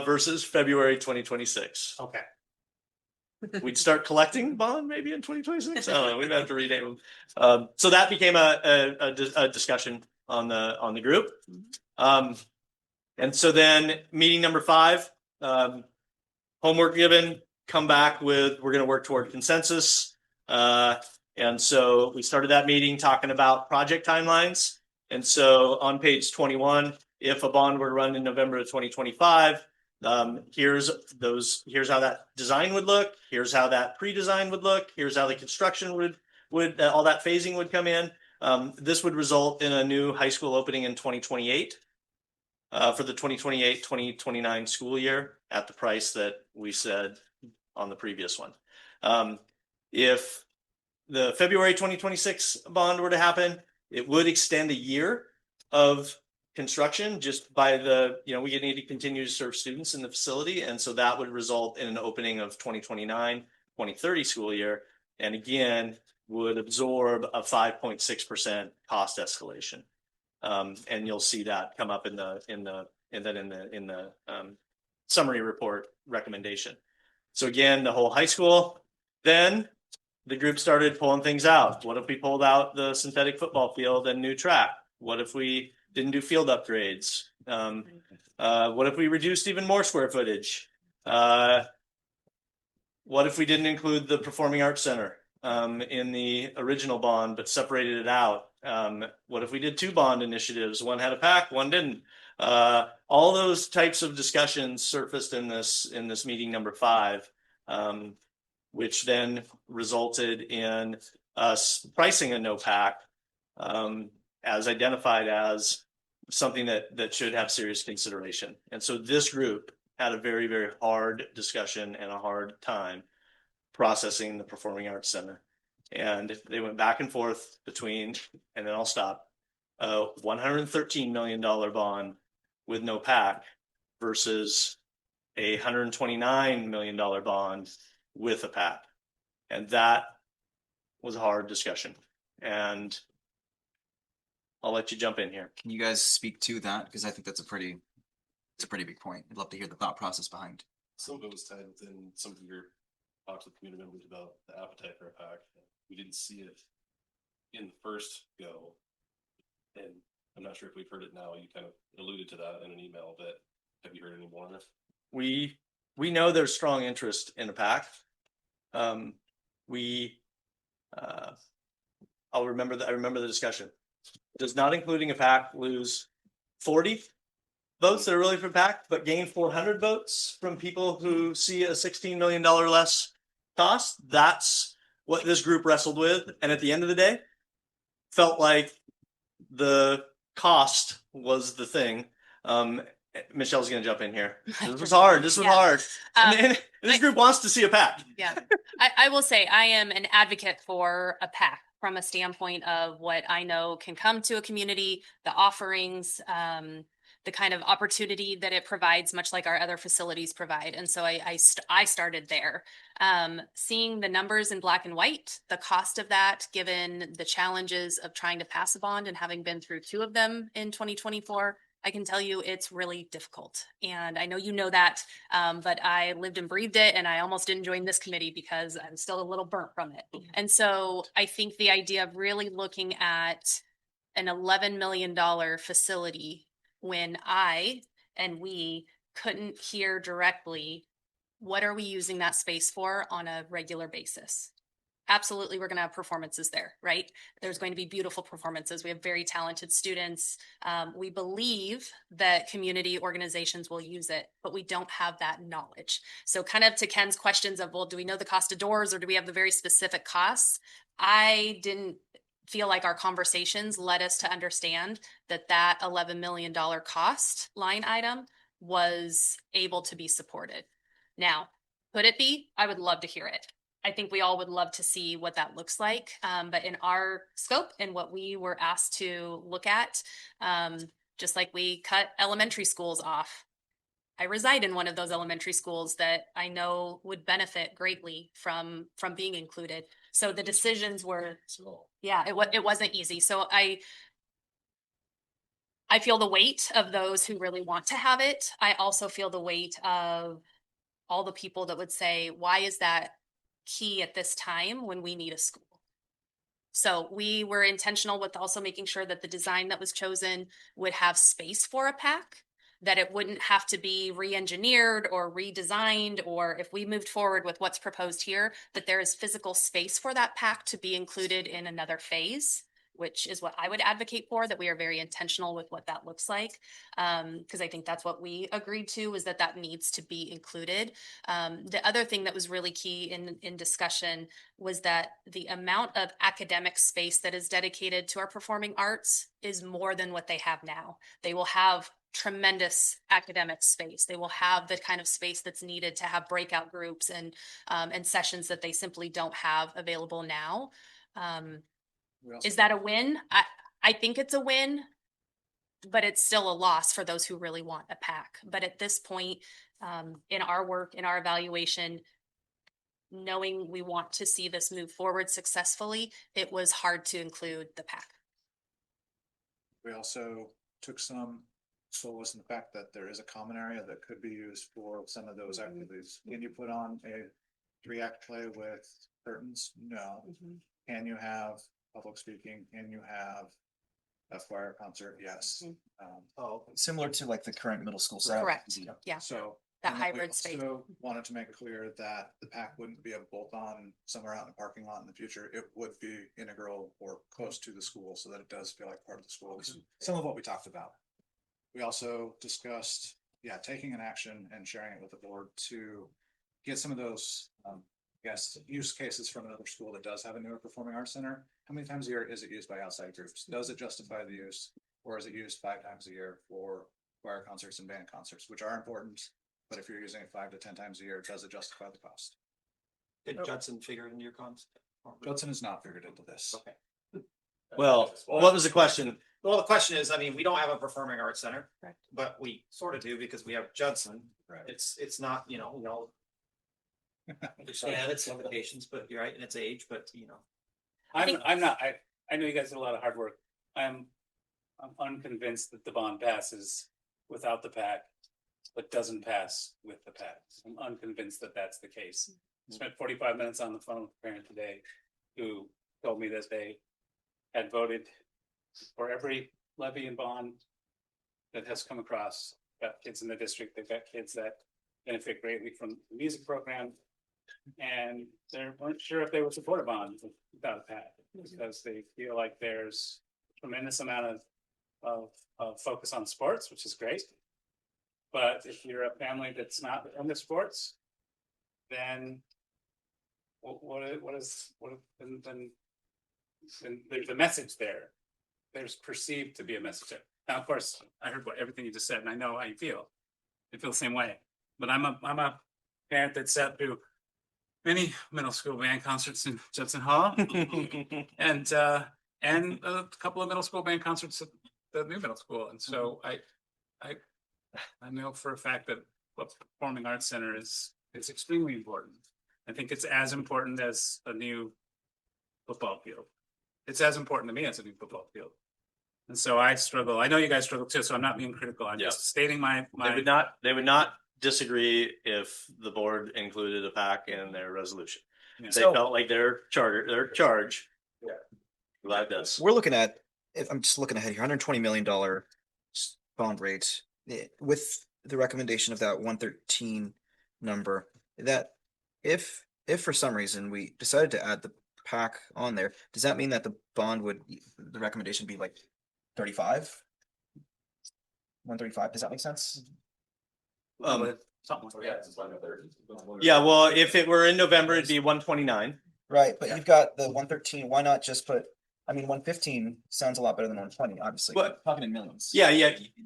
versus February 2026. Okay. We'd start collecting bond maybe in 2026. I don't know. We'd have to rename them. So that became a discussion on the group. And so then meeting number 5, homework given, come back with, we're going to work toward consensus. And so we started that meeting talking about project timelines. And so on page 21, if a bond were run in November of 2025, here's how that design would look. Here's how that pre-design would look. Here's how the construction would all that phasing would come in. This would result in a new high school opening in 2028 for the 2028-2029 school year at the price that we said on the previous one. If the February 2026 bond were to happen, it would extend a year of construction just by the, we need to continue to serve students in the facility. And so that would result in an opening of 2029-2030 school year. And again, would absorb a 5.6% cost escalation. And you'll see that come up in the summary report recommendation. So again, the whole high school, then the group started pulling things out. What if we pulled out the synthetic football field and new track? What if we didn't do field upgrades? What if we reduced even more square footage? What if we didn't include the Performing Arts Center in the original bond, but separated it out? What if we did 2 bond initiatives? One had a PAC, one didn't. All those types of discussions surfaced in this meeting number 5, which then resulted in us pricing a no PAC as identified as something that should have serious consideration. And so this group had a very, very hard discussion and a hard time processing the Performing Arts Center. And they went back and forth between, and then I'll stop, a $113 million bond with no PAC versus a $129 million bond with a PAC. And that was a hard discussion. And I'll let you jump in here. Can you guys speak to that? Because I think it's a pretty big point. I'd love to hear the thought process behind. Some of it was tied within some of your talks with community members about the appetite for a PAC. We didn't see it in the first go. And I'm not sure if we've heard it now. You kind of alluded to that in an email, but have you heard any more? We know there's strong interest in a PAC. I remember the discussion. Does not including a PAC lose 40 votes that are really for PAC, but gain 400 votes from people who see a $16 million less cost? That's what this group wrestled with. And at the end of the day, felt like the cost was the thing. Michelle's going to jump in here. This was hard. And this group wants to see a PAC. Yeah, I will say I am an advocate for a PAC from a standpoint of what I know can come to a community, the offerings, the kind of opportunity that it provides, much like our other facilities provide. And so I started there. Seeing the numbers in black and white, the cost of that, given the challenges of trying to pass a bond and having been through 2 of them in 2024, I can tell you it's really difficult. And I know you know that, but I lived and breathed it, and I almost didn't join this committee because I'm still a little burnt from it. And so I think the idea of really looking at an $11 million facility when I and we couldn't hear directly, what are we using that space for on a regular basis? Absolutely, we're going to have performances there, right? There's going to be beautiful performances. We have very talented students. We believe that community organizations will use it, but we don't have that knowledge. So kind of to Ken's questions of, well, do we know the cost of doors or do we have the very specific costs? I didn't feel like our conversations led us to understand that that $11 million cost line item was able to be supported. Now, could it be? I would love to hear it. I think we all would love to see what that looks like. But in our scope and what we were asked to look at, just like we cut elementary schools off, I reside in one of those elementary schools that I know would benefit greatly from being included. So the decisions were, yeah, it wasn't easy. So I feel the weight of those who really want to have it. I also feel the weight of all the people that would say, why is that key at this time when we need a school? So we were intentional with also making sure that the design that was chosen would have space for a PAC, that it wouldn't have to be re-engineered or redesigned, or if we moved forward with what's proposed here, that there is physical space for that PAC to be included in another phase, which is what I would advocate for, that we are very intentional with what that looks like. Because I think that's what we agreed to, is that that needs to be included. The other thing that was really key in discussion was that the amount of academic space that is dedicated to our performing arts is more than what they have now. They will have tremendous academic space. They will have the kind of space that's needed to have breakout groups and sessions that they simply don't have available now. We also- Is that a win? I think it's a win, but it's still a loss for those who really want a PAC. But at this point, in our work, in our evaluation, knowing we want to see this move forward successfully, it was hard to include the PAC. We also took some solace in the fact that there is a common area that could be used for some of those activities. Can you put on a 3-act play with curtains? No. Can you have public speaking? Can you have a choir concert? Yes. Similar to like the current middle school setup. Correct. Yeah. So. That and then we hybrid space. also wanted to make clear that the PAC wouldn't be a bolt-on somewhere out in the parking lot in the future. It would be integral or close to the school so that it does feel like part of the school. Some of what we talked about. We also discussed, taking an action and sharing it with the board to get some of those, use cases from another school that does have a newer performing arts center. How many times a year is it used by outside groups? Does it justify the use? Or is it used 5 times a year for choir concerts and band concerts, which are important? But if you're using it 5 to 10 times a year, does it justify the cost? Did Judson figure into your concept? Judson is not figured into this. Okay. Well, what was the question? Well, the question is, I mean, we don't have a performing arts center, Correct. but we sort of do because we have Judson. Right. It's not, it's gonna have its limitations, but you're right, and its age, but I'm not, I know you guys did a lot of hard work. I'm unconvinced that the bond passes without the PAC, but doesn't pass with the PAC. I'm unconvinced that that's the case. I spent 45 minutes on the phone with a parent today who told me that they had voted for every levy and bond that has come across. Got kids in the district, they've got kids that benefit greatly from the music program. And they weren't sure if they would support a bond without a PAC because they feel like there's a tremendous amount of focus on sports, which is great. But if you're a family that's not into sports, then then there's a message there. There's perceived to be a message there. Now, of course, I heard everything you just said, and I know how you feel. I feel the same way. But I'm a parent that sat through many middle school band concerts in Judson Hall, and a couple of middle school band concerts at the new middle school. And so I know for a fact that what Performing Arts Center is extremely important. I think it's as important as a new football field. It's as important to me as a new football field. And so I struggle. I know you guys struggle too, so I'm not being critical. I'm just stating my. They would not disagree if the board included a PAC in their resolution. Yeah. They felt like their charge. Yeah. Glad this. We're looking at, if I'm just looking ahead here, $120 million bond rate with the recommendation of that 113 number, that if for some reason we decided to add the PAC on there, does that mean that the bond the recommendation be like 35? 135, does that make sense? Something like Yeah, that. it's 1/3. Yeah, well, if it were in November, it'd be 129. Right, but you've got the 113, why not just put, 115 sounds a lot better than 120, obviously. But- We're talking in millions. Yeah.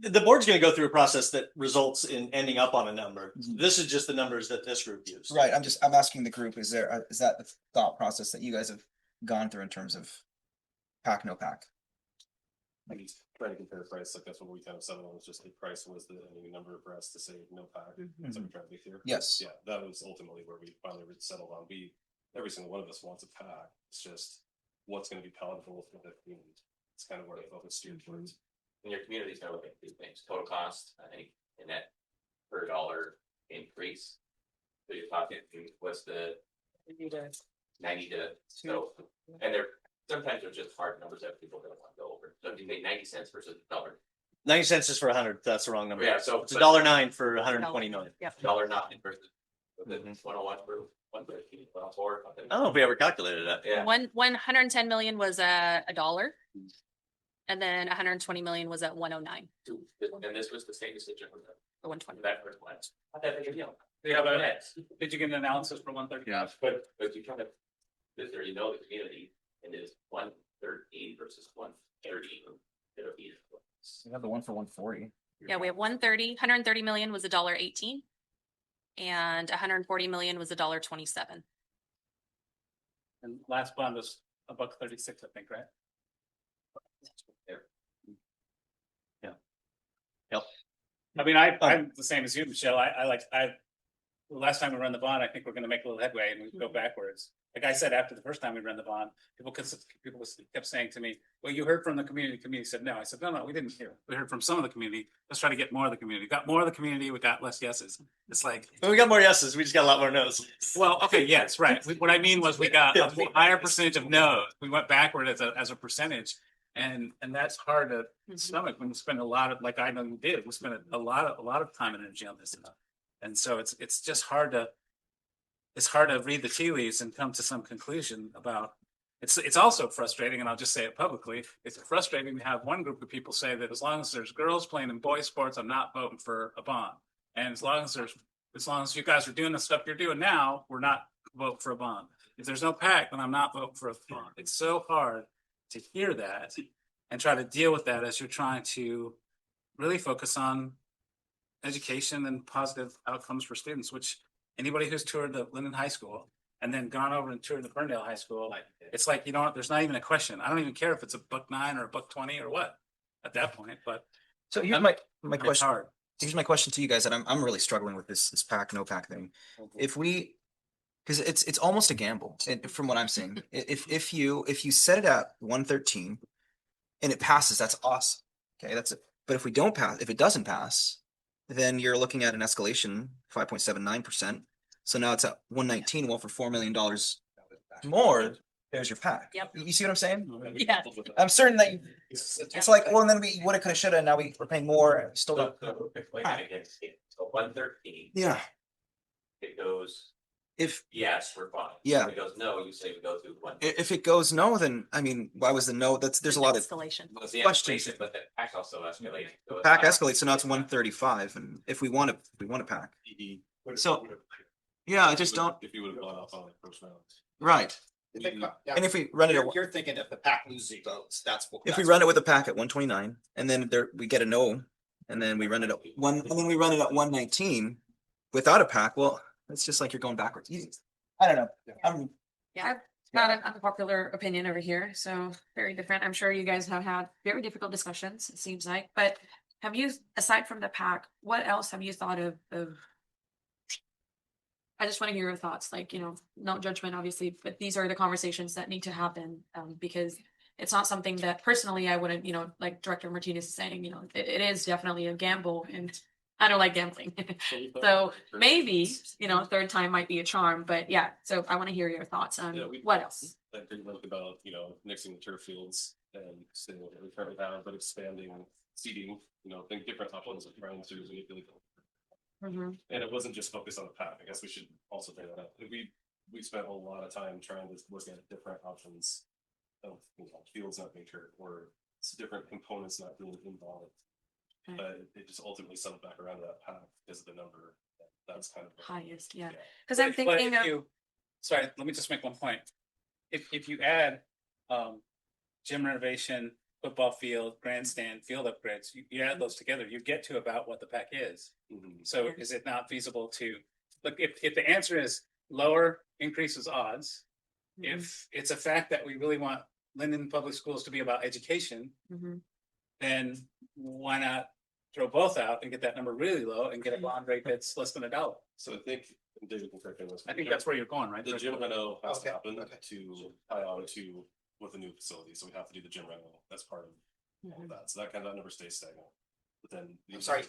The board's going to go through a process that results in ending up on a number. Mhm. This is just the numbers that this group used. Right, I'm asking the group, is that the thought process that you guys have gone through in terms of PAC, no PAC? Like he's trying to compare price, like that's what we kind of settled on, was just the price was the ending number for us to say no PAC. So we're trying to be clear. Yes. Yeah, that was ultimately where we finally settled on. Every single one of us wants a PAC. It's just what's going to be palatable for the community. It's kind of where the focus steered towards. And your community's gonna look at these things, total cost, I think, in that per dollar increase. So you're talking, what's the 90 to, so, and sometimes they're just hard numbers that people don't want to go over. So if you make 90 cents versus $1. 90 cents is for 100. That's the wrong number. Yeah, so It's $1.09 for 120 million. Yep. $1.09 versus the Mhm. 101 for 113, 104. I don't know if we ever calculated that. Yeah. 110 million was a dollar. And then 120 million was at 109 And this was the same decision with or 120. that first one. Not that big a deal. Did you get an analysis for 130? Yeah. But you kind of, this, or the community, and it is 113 versus 130. We have the one for 140. Yeah, we have 130 million was $1.18. And 140 million was $1.27. And last bond was $1.36, I think, right? Yeah. Yep. I mean, I'm the same as you, Michelle. The last time we run the bond, I think we're gonna make a little headway and we go backwards. Like I said, after the first time we ran the bond, people kept saying to me, well, you heard from the community. The community said no. I said, no, we didn't hear. We heard from some of the community. Let's try to get more of the community. Got more of the community. We got less yeses. It's like, Well, we got more yeses. We just got a lot more no's. well, okay, yes, right. What I mean was we got a higher percentage of no's. We went backward as a percentage. And that's hard to stomach when you spend a lot of, like I know you did, we spent a lot of time and energy on this stuff. And so it's just hard to read the tea leaves and come to some conclusion about it's also frustrating, and I'll just say it publicly. It's frustrating to have one group of people say that as long as there's girls playing in boys sports, I'm not voting for a bond. And as long as you guys are doing the stuff you're doing now, we're not voting for a bond. If there's no PAC, then I'm not voting for a bond. It's so hard to hear that and try to deal with that as you're trying to really focus on education and positive outcomes for students, which anybody who's toured the Linden High School and then gone over and toured the Ferndale High School, it's like, there's not even a question. I don't even care if it's $1.09 or $1.20 or what at that point, but So here's my it's question. hard. Here's my question to you guys that I'm really struggling with this PAC, no PAC thing. Because it's almost a gamble from what I'm seeing. If you set it at 113 and it passes, that's awesome. Okay, that's it. But if it doesn't pass, then you're looking at an escalation 5.79%. So now it's at 119. Well, for $4 million more, there's your PAC. Yep. You see what I'm saying? Yeah. I'm certain that it's like, well, and then we woulda, coulda, shoulda, and now we're paying more. And still don't. So 113. Yeah. It goes, If yes, we're fine. Yeah. If it goes no, you say we go to one. if it goes no, then I mean, why was the no? There's a lot of Escalation. It's the questions. escalation, but the PAC also escalates. So it's PAC not- escalates, so now it's 135, and if we want a PAC. So yeah, I just don't. If you would have gone off on the first round. Right. And if we run it, You're thinking if the PAC loses votes, that's what. if we run it with a PAC at 129, and then we get a no, and then we run it at 119 without a PAC, well, it's just like you're going backwards. I don't know. Yeah, not an unpopular opinion over here, so very different. I'm sure you guys have had very difficult discussions, it seems like, but have you, aside from the PAC, what else have you thought of? I just want to hear your thoughts, like, no judgment, obviously, but these are the conversations that need to happen, because it's not something that personally I wouldn't, like Director Martinez is saying, it is definitely a gamble, and I don't like gambling. So maybe, third time might be a charm, but yeah, so I want to hear your thoughts on what else. I think about, mixing the turf fields and staying with what we currently have, but expanding seating, think different options of trying to manipulate. Mhm. And it wasn't just focused on the PAC. I guess we should also bring that up. We spent a lot of time trying to look at different options of fields not being turf or different components not being involved. Okay. But it just ultimately settled back around to that PAC is the number. That's kind of Highest, yeah, because I'm But thinking if of, you- sorry, let me just make one point. If you add gym renovation, football field, grandstand, field upgrades, you add those together, you get to about what the PAC is. So is it not feasible to look, if the answer is lower increases odds, if it's a fact that we really want Linden Public Schools to be about education, Mhm. then why not throw both out and get that number really low and get a bond rate that's less than $1? So I think David can correct me on this. I think that's where you're going, right? The gym reno has to Okay, happen okay. to tie on to with a new facility, so we have to do the gym reno. That's part of all of that. So that number stays stagnant. But then I'm sorry,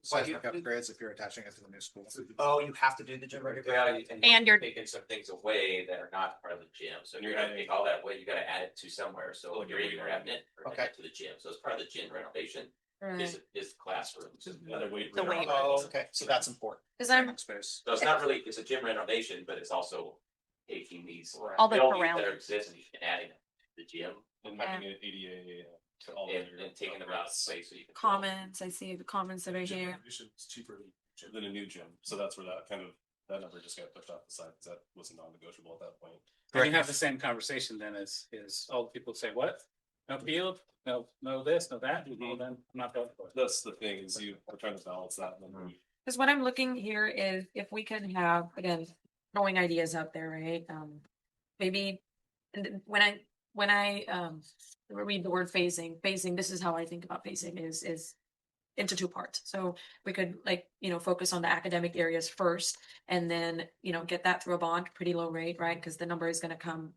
seismic upgrades if you're attaching it to the new school. Oh, you have to do the gym renovation? And you're- taking some things away that are not part of the gym. So you're gonna take all that away, you gotta add it to somewhere. So you're either having it or add it to the gym. So it's part of the gym renovation right, is classrooms. another weight. The weight Oh, okay, so that's important. because I'm, Space. So it's not really, it's a gym renovation, but it's also taking these All the buildings that surroundings. are existing and adding them to the gym And having an ADA to all. and taking them out of space so you can. comments, I see the comments that are Gym here. renovation is cheaper than a new gym, so that's where that number just got pushed off the side, because that wasn't non-negotiable at that point. And you have the same conversation then as all the people say, what? no field, no this, no that, well, then I'm not going for it. That's the thing, is we're trying to balance that. number. Because what I'm looking here is if we can have, again, throwing ideas out there, right? Maybe and when I read the word phasing, this is how I think about phasing is into two parts. So we could focus on the academic areas first and then, get that through a bond, pretty low rate, right? Because the number is going to come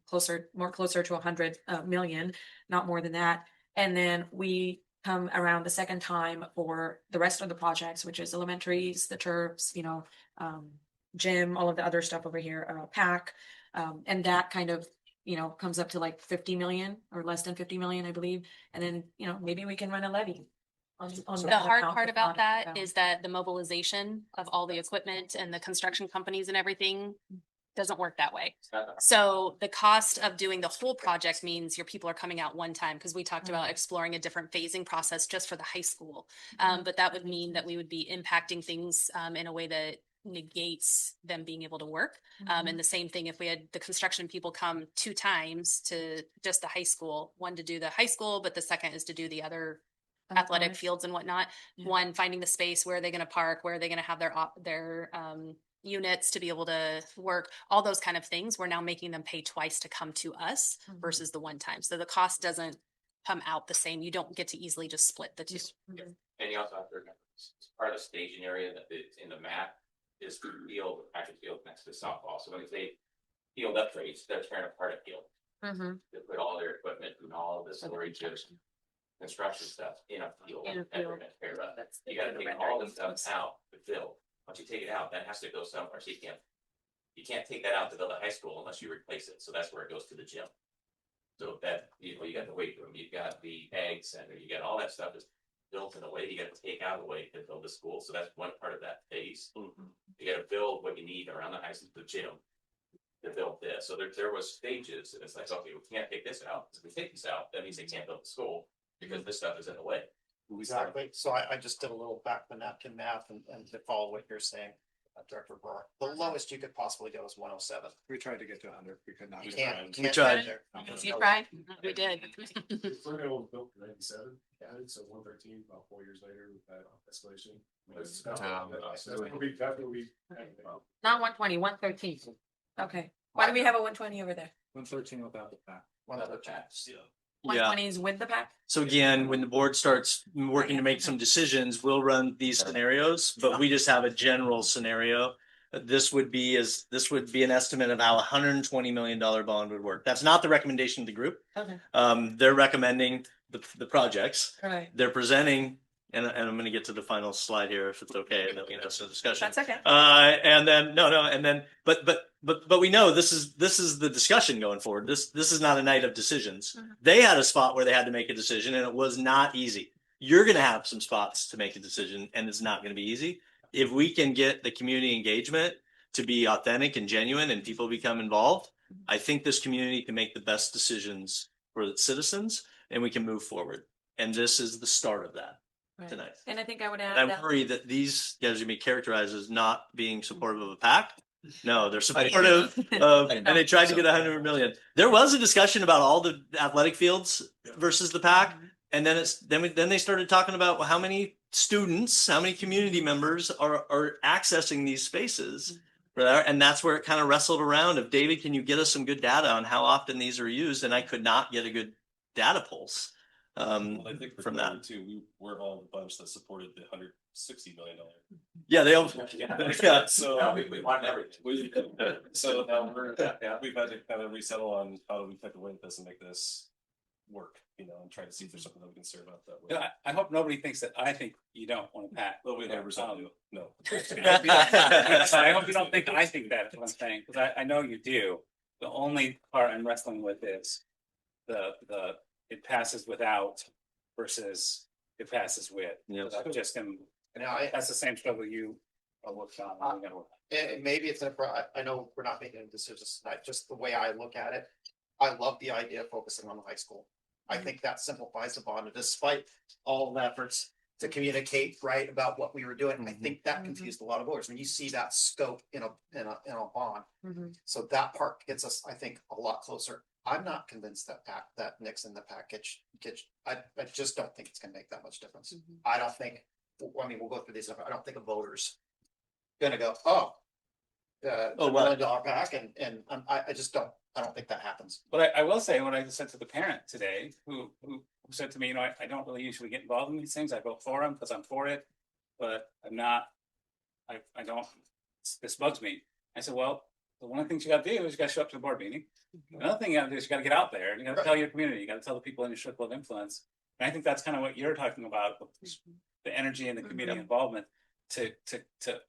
more closer to 100 million, not more than that. And then we come around the second time for the rest of the projects, which is elementaries, the turfs, gym, all of the other stuff over here, PAC. And that kind of, comes up to like 50 million or less than 50 million, I believe. And then, maybe we can run a levy. The hard part about that is that the mobilization of all the equipment and the construction companies and everything doesn't work that way. So the cost of doing the whole project means your people are coming out one time, because we talked about exploring a different phasing process just for the high school. But that would mean that we would be impacting things in a way that negates them being able to work. And the same thing if we had the construction people come 2 times to just the high school, one to do the high school, but the second is to do the other athletic fields and whatnot. One, finding the space, where are they going to park, where are they going to have their units to be able to work, all those kind of things. We're now making them pay twice to come to us versus the one time. So the cost doesn't come out the same. You don't get to easily just split the two. And you also have to remember, part of the staging area that is in the map is the field, practice field next to softball. So when they say field upgrades, they're tearing apart a field. They put all their equipment and all of the storage of construction stuff in a field. You gotta take all the stuff out to fill. Once you take it out, that has to go somewhere. So you can't take that out to build a high school unless you replace it. So that's where it goes to the gym. So that, you got the weight room, you've got the ag center, you got all that stuff is built in a way, you got to take out a way to build a school. So that's one part of that phase. You got to build what you need around the high school, the gym, to build this. So there was stages, and it's like, okay, we can't take this out. If we take this out, that means they can't build the school because this stuff is in the way. Exactly. So I just did a little back the napkin math and to follow what you're saying, Director Burr. The lowest you could possibly go is 107. We tried to get to 100. We could not. You do can't. it. You can't tried. get there. You tried? We did. Ferndale was built in 97, added, so 113, about 4 years later, we've had escalation. That's what we. Not 120, 113. Okay. Why do we have a 120 over there? 113 without the pack. Another tax. 120 is with the pack? So again, when the board starts working to make some decisions, we'll run these scenarios, but we just have a general scenario. This would be an estimate of how $120 million bond would work. That's not the recommendation of the group. Okay. They're recommending the projects. All right. They're presenting, and I'm going to get to the final slide here if it's okay, and then we can have some discussion. That's okay. And then but we know this is the discussion going forward. This is not a night of decisions. They had a spot where they had to make a decision, and it was not easy. You're going to have some spots to make a decision, and it's not going to be easy. If we can get the community engagement to be authentic and genuine, and people become involved, I think this community can make the best decisions for its citizens, and we can move forward. And this is the start of that tonight. And I think I would add And that. I'm worried that these guys are gonna be characterized as not being supportive of a PAC. No, they're supportive of, and they tried to get 100 million. There was a discussion about all the athletic fields versus the PAC. And then then they started talking about, well, how many students, how many community members are accessing these spaces. And that's where it kind of wrestled around of, David, can you get us some good data on how often these are used? And I could not get a good data pulse. I think from that too, we were all the bunch that supported the $160 million. Yeah, they all. Yeah, so we want everything. So now we've had to kind of resettle on how do we take away this and make this work, and try to see if there's something that we can serve out that way. I hope nobody thinks that I think you don't want to pack. Well, we never do. No. I hope you don't think I think that is what I'm saying, because I know you do. The only part I'm wrestling with is the it passes without versus it passes with. Yeah. I just am. Now, That's the same struggle you worked on. maybe it's I know we're not making decisions tonight, just the way I look at it. I love the idea of focusing on the high school. I think that simplifies the bond, and despite all the efforts to communicate right about what we were doing, I think that confused a lot of voters when you see that scope in a bond. So that part gets us, I think, a lot closer. I'm not convinced that that Nixon, the package, I just don't think it's gonna make that much difference. I don't think, I mean, we'll go through these, I don't think a voter's gonna go, oh. Oh, $1 what? million pack and I just don't, I don't think that happens. But I will say what I said to the parent today, who said to me, you know, I don't really usually get involved in these things. I vote for them because I'm for it, but I'm not. I don't. This bugs me. I said, well, the one of the things you got to do is you got to show up to the board meeting. Another thing you got to do is you got to get out there and you got to tell your community. You got to tell the people in your circle of influence. And I think that's kind of what you're talking about, the energy and the community involvement to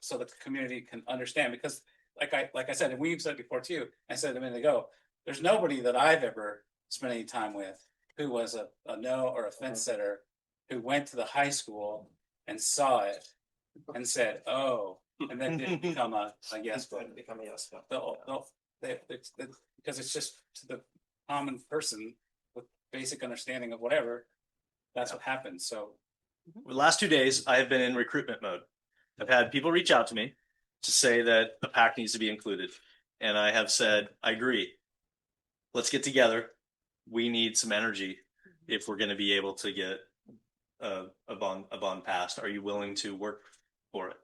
so that the community can understand. Because like I said, and we've said before too, I said a minute ago, there's nobody that I've ever spent any time with who was a no or a fence sitter who went to the high school and saw it and said, oh, and then didn't become a yes vote. Become a yes vote. Because it's just to the common person with basic understanding of whatever, that's what happens. So The last 2 days, I have been in recruitment mode. I've had people reach out to me to say that a PAC needs to be included. And I have said, I agree. Let's get together. We need some energy if we're going to be able to get a bond passed. Are you willing to work for it?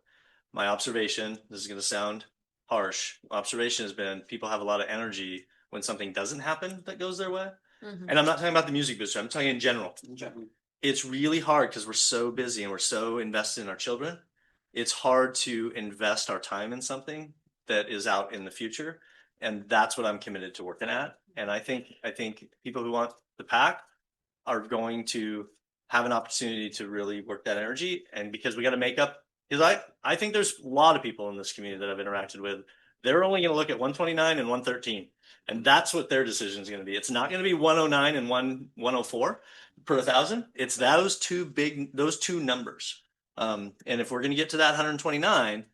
My observation, this is going to sound harsh, observation has been people have a lot of energy when something doesn't happen that goes their way. And I'm not talking about the music booster, I'm talking in general. It's really hard because we're so busy and we're so invested in our children. It's hard to invest our time in something that is out in the future. And that's what I'm committed to working at. And I think people who want the PAC are going to have an opportunity to really work that energy. And because we got to make up, because I think there's a lot of people in this community that I've interacted with. They're only going to look at 129 and 113. And that's what their decision is going to be. It's not going to be 109 and 104 per 1,000. It's those two numbers. And if we're going to get to that 129,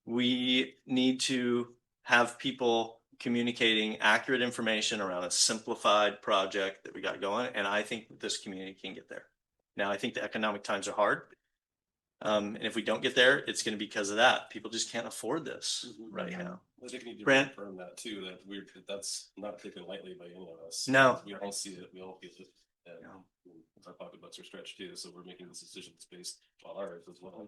we need to have people communicating accurate information around a simplified project that we got going. And I think this community can get there. Now, I think the economic times are hard. And if we don't get there, it's going to be because of that. People just can't afford this right now. I think we need to Brent? confirm that too, that's not taken lightly by any of us. No. We all see it, we all feel it. And our pocketbooks are stretched too, so we're making these decisions based on ours as well.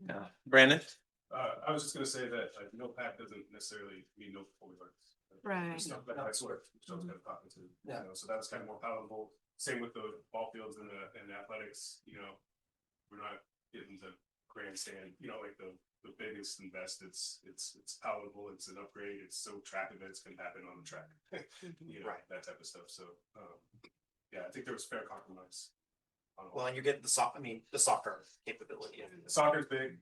Yeah. Brandon? I was just gonna say that no PAC doesn't necessarily mean no performing arts. Right. It's not that I swear, Joe's kind of talking to, you know, so that's kind of more palatable. Same with the ball fields and the athletics, you know, we're not getting the grandstand, you know, like the biggest and best. It's palatable, it's an upgrade, it's so track events can happen on the track. You know, that type of stuff. So yeah, I think there was fair compromise. Well, and you get the soccer capability. Soccer's big.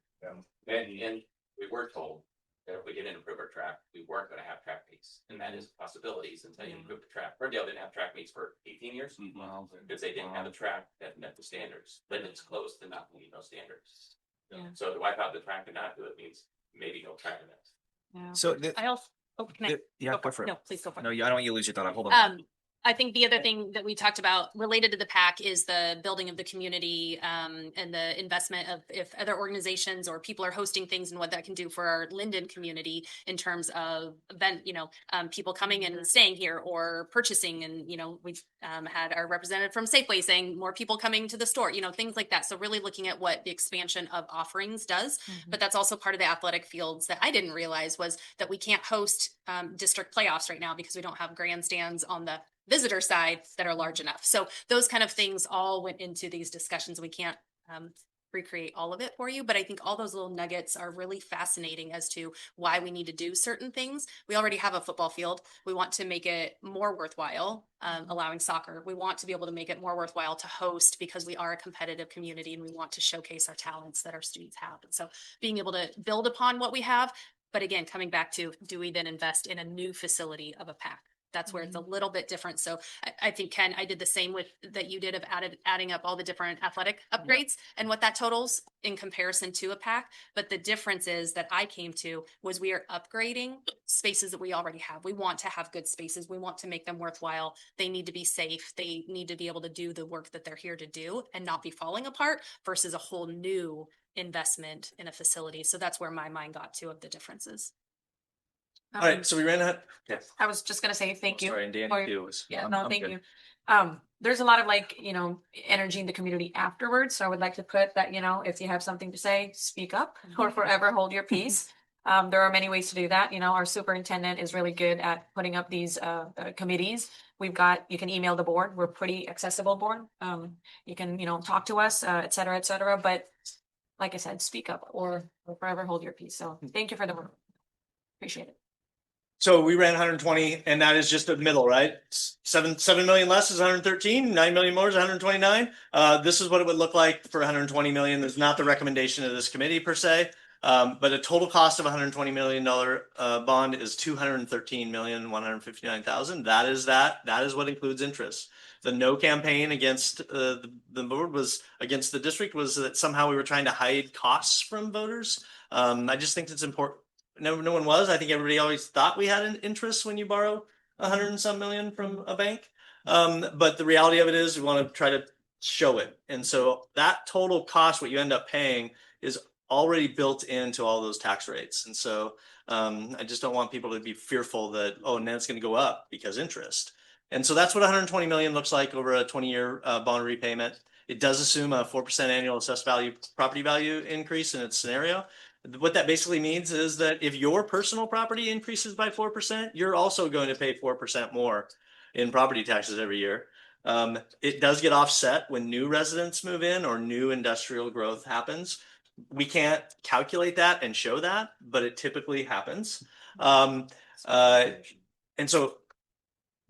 And we were told that if we didn't improve our track, we weren't gonna have track meets, and that is possibilities until you improve the track. Ferndale didn't have track meets for 18 years. Wow. Because they didn't have a track that met the standards. Linden's close to not meeting those standards. Yeah. So to wipe out the track and not do it means maybe no track events. Yeah. So I also, can I? yeah, go for it. No, please go for it. No, I don't want you to lose your thought. Hold on. I think the other thing that we talked about related to the PAC is the building of the community and the investment of if other organizations or people are hosting things and what that can do for our Linden community in terms of event, people coming and staying here or purchasing. And, we've had our representative from Safeway saying more people coming to the store, things like that. So really looking at what the expansion of offerings does. But that's also part of the athletic fields that I didn't realize was that we can't host district playoffs right now because we don't have grandstands on the visitor side that are large enough. So those kind of things all went into these discussions. We can't recreate all of it for you, but I think all those little nuggets are really fascinating as to why we need to do certain things. We already have a football field. We want to make it more worthwhile, allowing soccer. We want to be able to make it more worthwhile to host because we are a competitive community and we want to showcase our talents that our students have. And so being able to build upon what we have, but again, coming back to, do we then invest in a new facility of a PAC? That's where it's a little bit different. So I think, Ken, I did the same with that you did of adding up all the different athletic upgrades and what that totals in comparison to a PAC. But the difference is that I came to was we are upgrading spaces that we already have. We want to have good spaces. We want to make them worthwhile. They need to be safe. They need to be able to do the work that they're here to do and not be falling apart versus a whole new investment in a facility. So that's where my mind got to of the differences. All right, so we ran out. Yeah. I was just gonna say thank you. Sorry, and Danny for- too was. Yeah, I'm- no, I'm thank good. you. There's a lot of like, energy in the community afterwards. So I would like to put that, if you have something to say, speak up or forever hold your peace. There are many ways to do that. Our superintendent is really good at putting up these committees. You can email the board. We're pretty accessible board. You can, talk to us, et cetera, et cetera. But like I said, speak up or forever hold your peace. So thank you for the work. Appreciate it. So we ran 120, and that is just a middle, right? 7 million less is 113, 9 million more is 129. This is what it would look like for 120 million. There's not the recommendation of this committee per se, but a total cost of $120 million bond is 213,159,000. That is what includes interest. The no campaign against the board was against the district was that somehow we were trying to hide costs from voters. I just think it's important. No one was. I think everybody always thought we had an interest when you borrow 100 and some million from a bank. But the reality of it is we want to try to show it. And so that total cost, what you end up paying, is already built into all those tax rates. And so I just don't want people to be fearful that, oh, now it's going to go up because interest. And so that's what 120 million looks like over a 20-year bond repayment. It does assume a 4% annual assessed value, property value increase in its scenario. What that basically means is that if your personal property increases by 4%, you're also going to pay 4% more in property taxes every year. It does get offset when new residents move in or new industrial growth happens. We can't calculate that and show that, but it typically happens. And so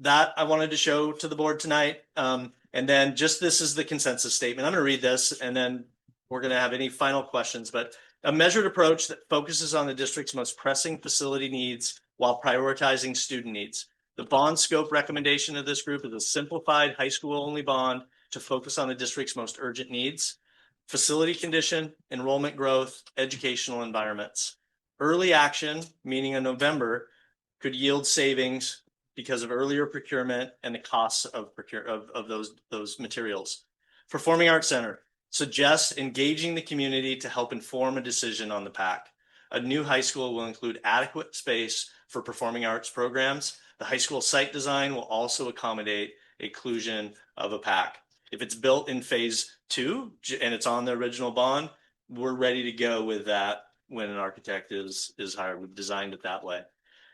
that I wanted to show to the board tonight. And then just this is the consensus statement. I'm going to read this and then we're going to have any final questions, but a measured approach that focuses on the district's most pressing facility needs while prioritizing student needs. The bond scope recommendation of this group is a simplified high school only bond to focus on the district's most urgent needs: facility condition, enrollment growth, educational environments. Early action, meaning in November, could yield savings because of earlier procurement and the costs of those materials. Performing Arts Center suggests engaging the community to help inform a decision on the PAC. A new high school will include adequate space for performing arts programs. The high school site design will also accommodate inclusion of a PAC. If it's built in phase 2 and it's on the original bond, we're ready to go with that when an architect is hired. We've designed it that way.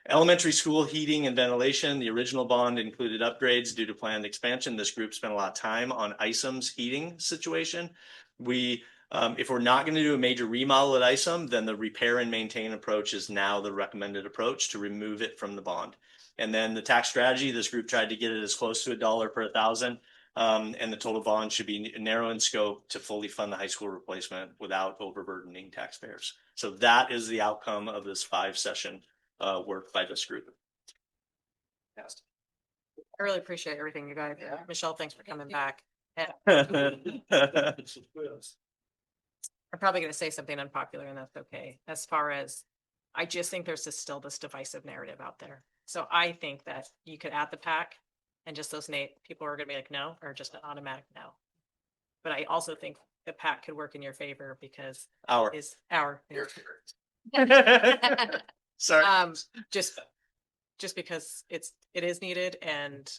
Elementary school heating and ventilation. The original bond included upgrades due to planned expansion. This group spent a lot of time on ISOM's heating situation. If we're not going to do a major remodel at ISOM, then the repair and maintain approach is now the recommended approach to remove it from the bond. And then the tax strategy, this group tried to get it as close to $1 per 1,000. And the total bond should be narrow in scope to fully fund the high school replacement without overburdening taxpayers. So that is the outcome of this 5-session work by this group. I really appreciate everything you guys. Michelle, thanks for coming back. I'm probably going to say something unpopular, and that's okay. As far as, I just think there's still this divisive narrative out there. So I think that you could add the PAC and just those people are going to be like, no, or just an automatic no. But I also think the PAC could work in your favor because is our. Sorry. Just because it is needed, and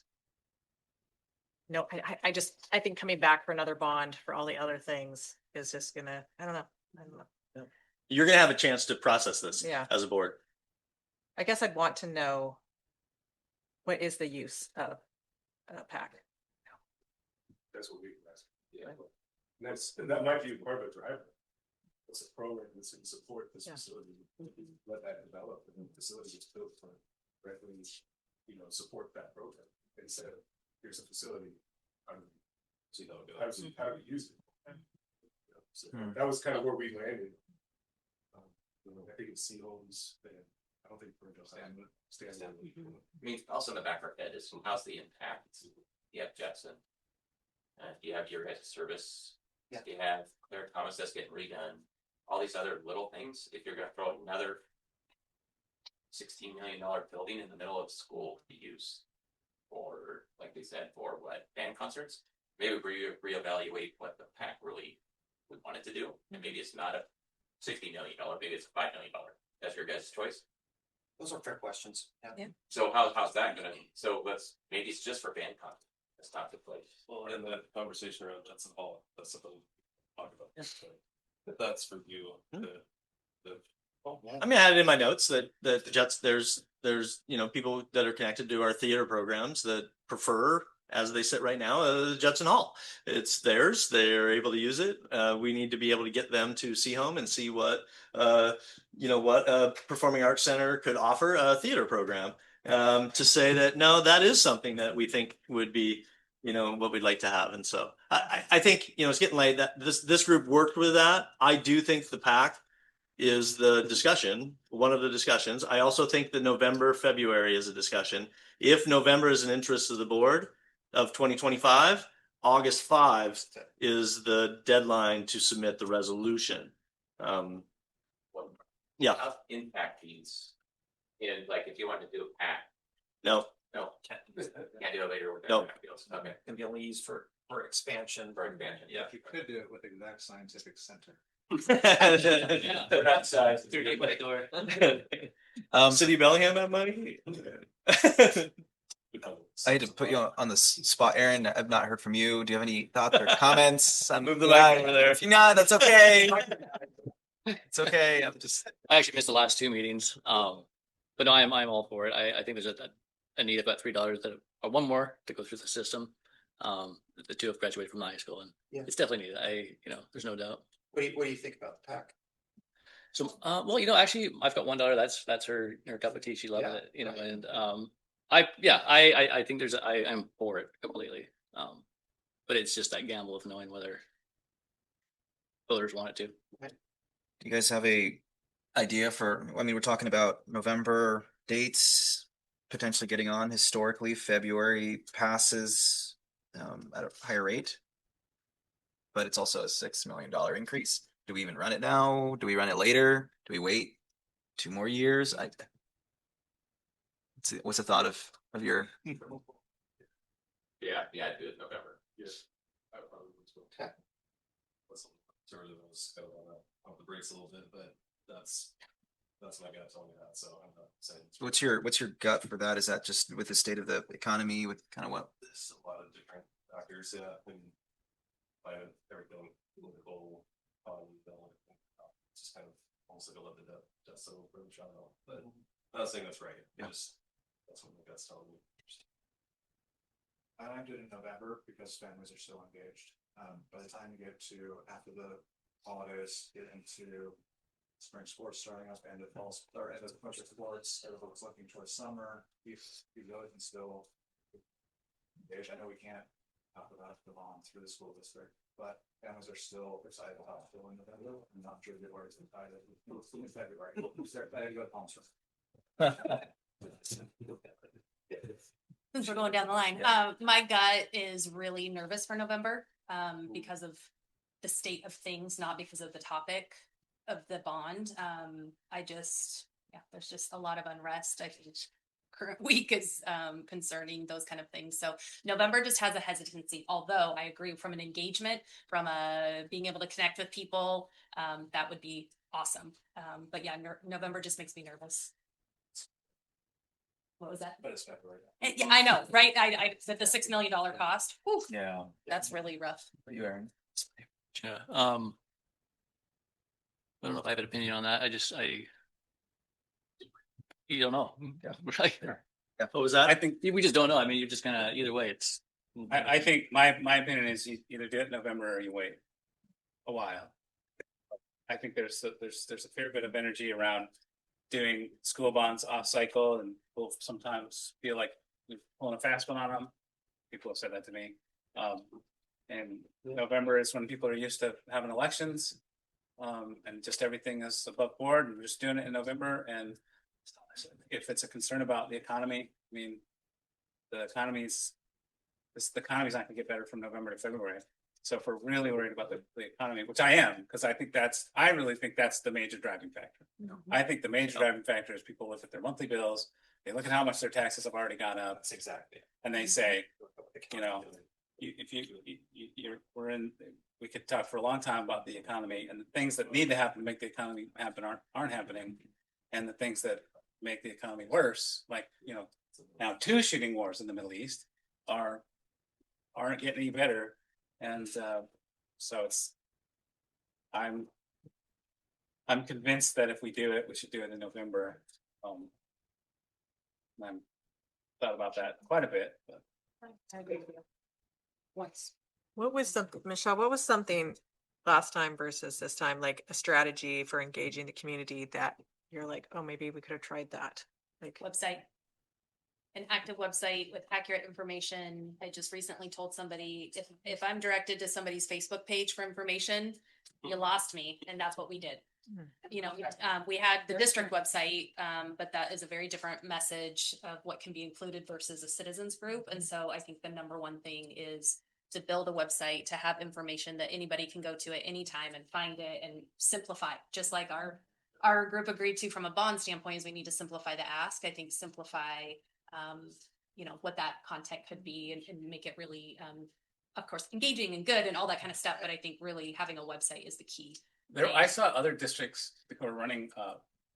no, I think coming back for another bond for all the other things is just gonna, I don't know. You're going to have a chance to process this as a board. I guess I'd want to know what is the use of a PAC. That's what we ask. Yeah. And that might be part of a driver. It's a program that's going to support this facility. Let that develop, and the facility is built to directly, support that program instead of here's a facility. How do we use it? So that was kind of where we landed. I think it's C homes. I don't think stands. I mean, also in the back of our head is how's the impact? You have Jetson. You have your guys' service. You have Claire Thomas that's getting redone. All these other little things. If you're going to throw another $16 million building in the middle of school to use for, like they said, for what, band concerts, maybe reevaluate what the PAC really would want it to do. And maybe it's not a $60 million, maybe it's a $5 million. That's your guys' choice. Those are fair questions. Yeah. So how's that gonna, so maybe it's just for band content, that's not the place. Well, and that conversation around Judson Hall, that's something we talk about. So, if that's for you, the I mean, I had it in my notes that Jets, there's people that are connected to our theater programs that prefer, as they sit right now, Judson Hall. It's theirs. They're able to use it. We need to be able to get them to see home and see what what a performing arts center could offer a theater program. To say that no, that is something that we think would be what we'd like to have. And so I think it's getting late. That this group worked with that. I do think the PAC is one of the discussions. I also think that November, February is a discussion. If November is an interest of the board of 2025, August 5 is the deadline to submit the resolution. Yeah. How impact fees in, like, if you want to do a PAC? No. Can't do it later with the No. impact fees. Okay. Can be only used for expansion. For expansion, yeah. You could do it with Exact Scientific Center. They're not sized. City Bellingham have money. I hate to put you on the spot, Aaron. I've not heard from you. Do you have any thoughts or comments? Move the mic over there. If you're not, that's okay. It's okay. I'm just. I actually missed the last two meetings. But no, I'm all for it. I think there's a need of about $3 that or one more to go through the system. The two have graduated from high school, and Yeah. it's definitely needed. There's no doubt. What do you think about the PAC? So, well, actually, I've got $1. That's her cup of tea. She loves Yeah, it, right. and I think I'm for it completely. But it's just that gamble of knowing whether voters want it to. Do you guys have a idea for? I mean, we're talking about November dates potentially getting on. Historically, February passes at a higher rate, but it's also a $6 million increase. Do we even run it now? Do we run it later? Do we wait 2 more years? What's the thought of your? Yeah, I'd do it in November. Yes. I probably would too. Okay. Sort of was kind of on the brakes a little bit, but that's my gut telling me that. So I'm not saying. What's your gut for that? Is that just with the state of the economy, with kind of what? There's a lot of different factors, yeah, and by everything political, just kind of almost like a little bit of just so approach. I don't know, but I'm not saying that's right. Yeah. Just that's what my gut's telling me. I did it in November because families are still engaged. By the time you get to after the holidays, get into spring sports starting up and the fall or end of winter sports, everyone's looking towards summer. You really can still engage. I know we can't talk about the on through the school district, but families are still excited about still in November. I'm not sure the word is excited in February. They're excited to go to Palm Springs. Since we're going down the line, my gut is really nervous for November, because of the state of things, not because of the topic of the bond. There's just a lot of unrest. I think current week is concerning those kind of things. So November just has a hesitancy, although I agree from an engagement, from being able to connect with people, that would be awesome. But yeah, November just makes me nervous. What was that? But it's February. Yeah, I know, right? I said the $6 million cost. Whew, Yeah. that's really rough. You, Aaron? Yeah. I don't know if I have an opinion on that. You don't know. Yeah. Right. What was that? I think We just don't know. I mean, you're just gonna, either way, it's. I think my opinion is you either do it in November or you wait a while. I think there's a fair bit of energy around doing school bonds off cycle, and we'll sometimes feel like we're pulling a fast one on them. People have said that to me. And November is when people are used to having elections, and just everything is above board, and we're just doing it in November. And if it's a concern about the economy, I mean, the economy's not going to get better from November to February. So if we're really worried about the economy, which I am, because I really think that's the major driving factor. I think the major driving factor is people look at their monthly bills, they look at how much their taxes have already gone up. That's exactly. And they say, we could talk for a long time about the economy, and the things that need to happen to make the economy happen aren't happening, and the things that make the economy worse, like, now 2 shooting wars in the Middle East aren't getting any better. And so I'm convinced that if we do it, we should do it in November. I'm thought about that quite a bit, but I agree with you. Once. What was Michelle, what was something last time versus this time, like a strategy for engaging the community that you're like, oh, maybe we could have tried that? Like, Website. An active website with accurate information. I just recently told somebody, if I'm directed to somebody's Facebook page for information, you lost me, and that's what we did. We had the district website, but that is a very different message of what can be included versus a citizens group. And so I think the number one thing is to build a website, to have information that anybody can go to at any time and find it and simplify, just like our group agreed to from a bond standpoint is we need to simplify the ask. I think simplify, what that content could be and make it really, of course, engaging and good and all that kind of stuff. But I think really having a website is the key. I saw other districts that were running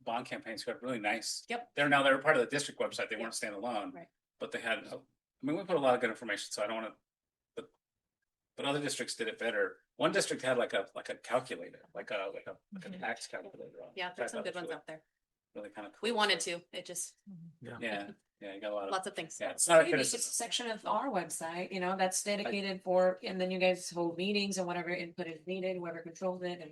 bond campaigns who had really nice. Yep. They're part of the district website. They weren't standalone, Right. But they had. We put a lot of good information, so I don't want to. But other districts did it better. One district had like a calculator, like a tax calculator. Yeah, there's some good ones out there. Really kind of cool. We wanted to. It just Yeah, you got a lot of lots of things. Yeah, it's not a Maybe it's a criticism. section of our website, that's dedicated for, and then you guys hold meetings and whatever input is needed, whoever controls it, and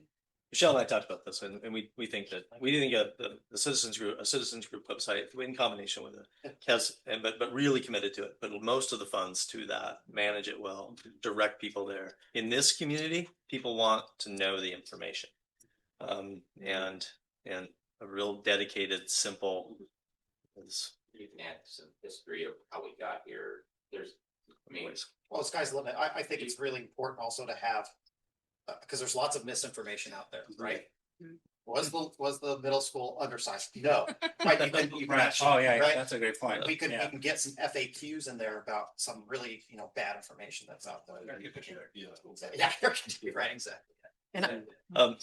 Michelle and I talked about this, and we think that the citizens group website in combination with it has, but really committed to it. But most of the funds to that, manage it well, direct people there. In this community, people want to know the information, and a real dedicated, simple. You can add some history of how we got here. Well, sky's the limit. I think it's really important also to have, because there's lots of misinformation out there, right? Was the middle school undersized? No. Right, you can actually, Oh yeah, right? that's a great point. We can Yeah. get some FAQs in there about some really, bad information that's out there. Yeah. Yeah, you're right, exactly. and I-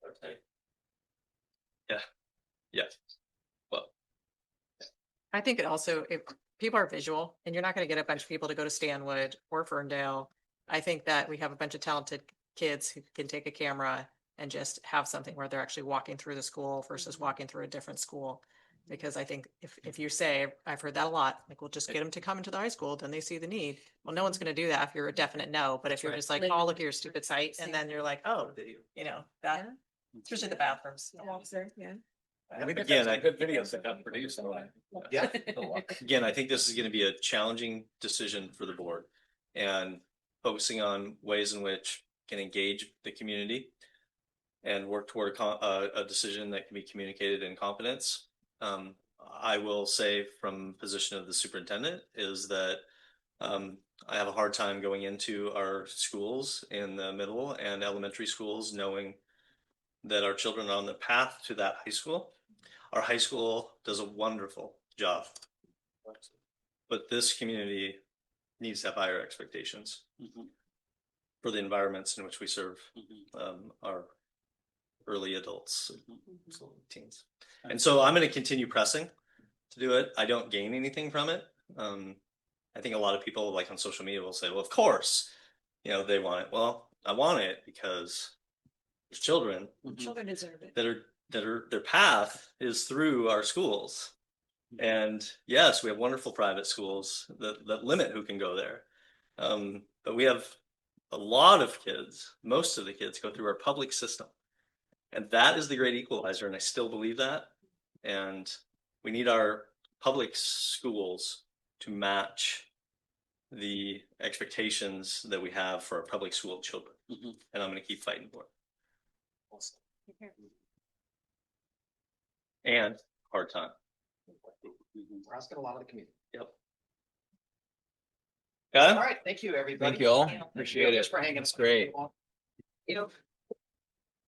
Okay. Yeah. Well, I think it also, if people are visual and you're not going to get a bunch of people to go to Stanwood or Ferndale, I think that we have a bunch of talented kids who can take a camera and just have something where they're actually walking through the school versus walking through a different school. Because I think if you say, I've heard that a lot, like, we'll just get them to come into the high school, then they see the need. Well, no one's going to do that if you're a definite no. But if you're just like, oh, look at your stupid site, and then you're like, oh, that, especially the bathrooms. yeah. We did Again, have some good videos that got produced. Yeah. again, I think this is going to be a challenging decision for the board, and focusing on ways in which can engage the community and work toward a decision that can be communicated in confidence. I will say from position of the superintendent is that I have a hard time going into our schools in the middle and elementary schools knowing that our children are on the path to that high school. Our high school does a wonderful job, but this community needs to have higher expectations for the environments in which we serve our early adults, teens. And so I'm going to continue pressing to do it. I don't gain anything from it. I think a lot of people, like on social media, will say, well, of course, they want it. Well, I want it because there's children Children deserve it. that are their path is through our schools. And yes, we have wonderful private schools that limit who can go there. But we have a lot of kids, most of the kids go through our public system. And that is the great equalizer. And I still believe that. And we need our public schools to match the expectations that we have for our public school children. And I'm going to keep fighting for it. And hard time. We're asking a lot of the community. Yep. All right, thank you, everybody. Thank you all. Appreciate it. Thanks for hanging. That's great.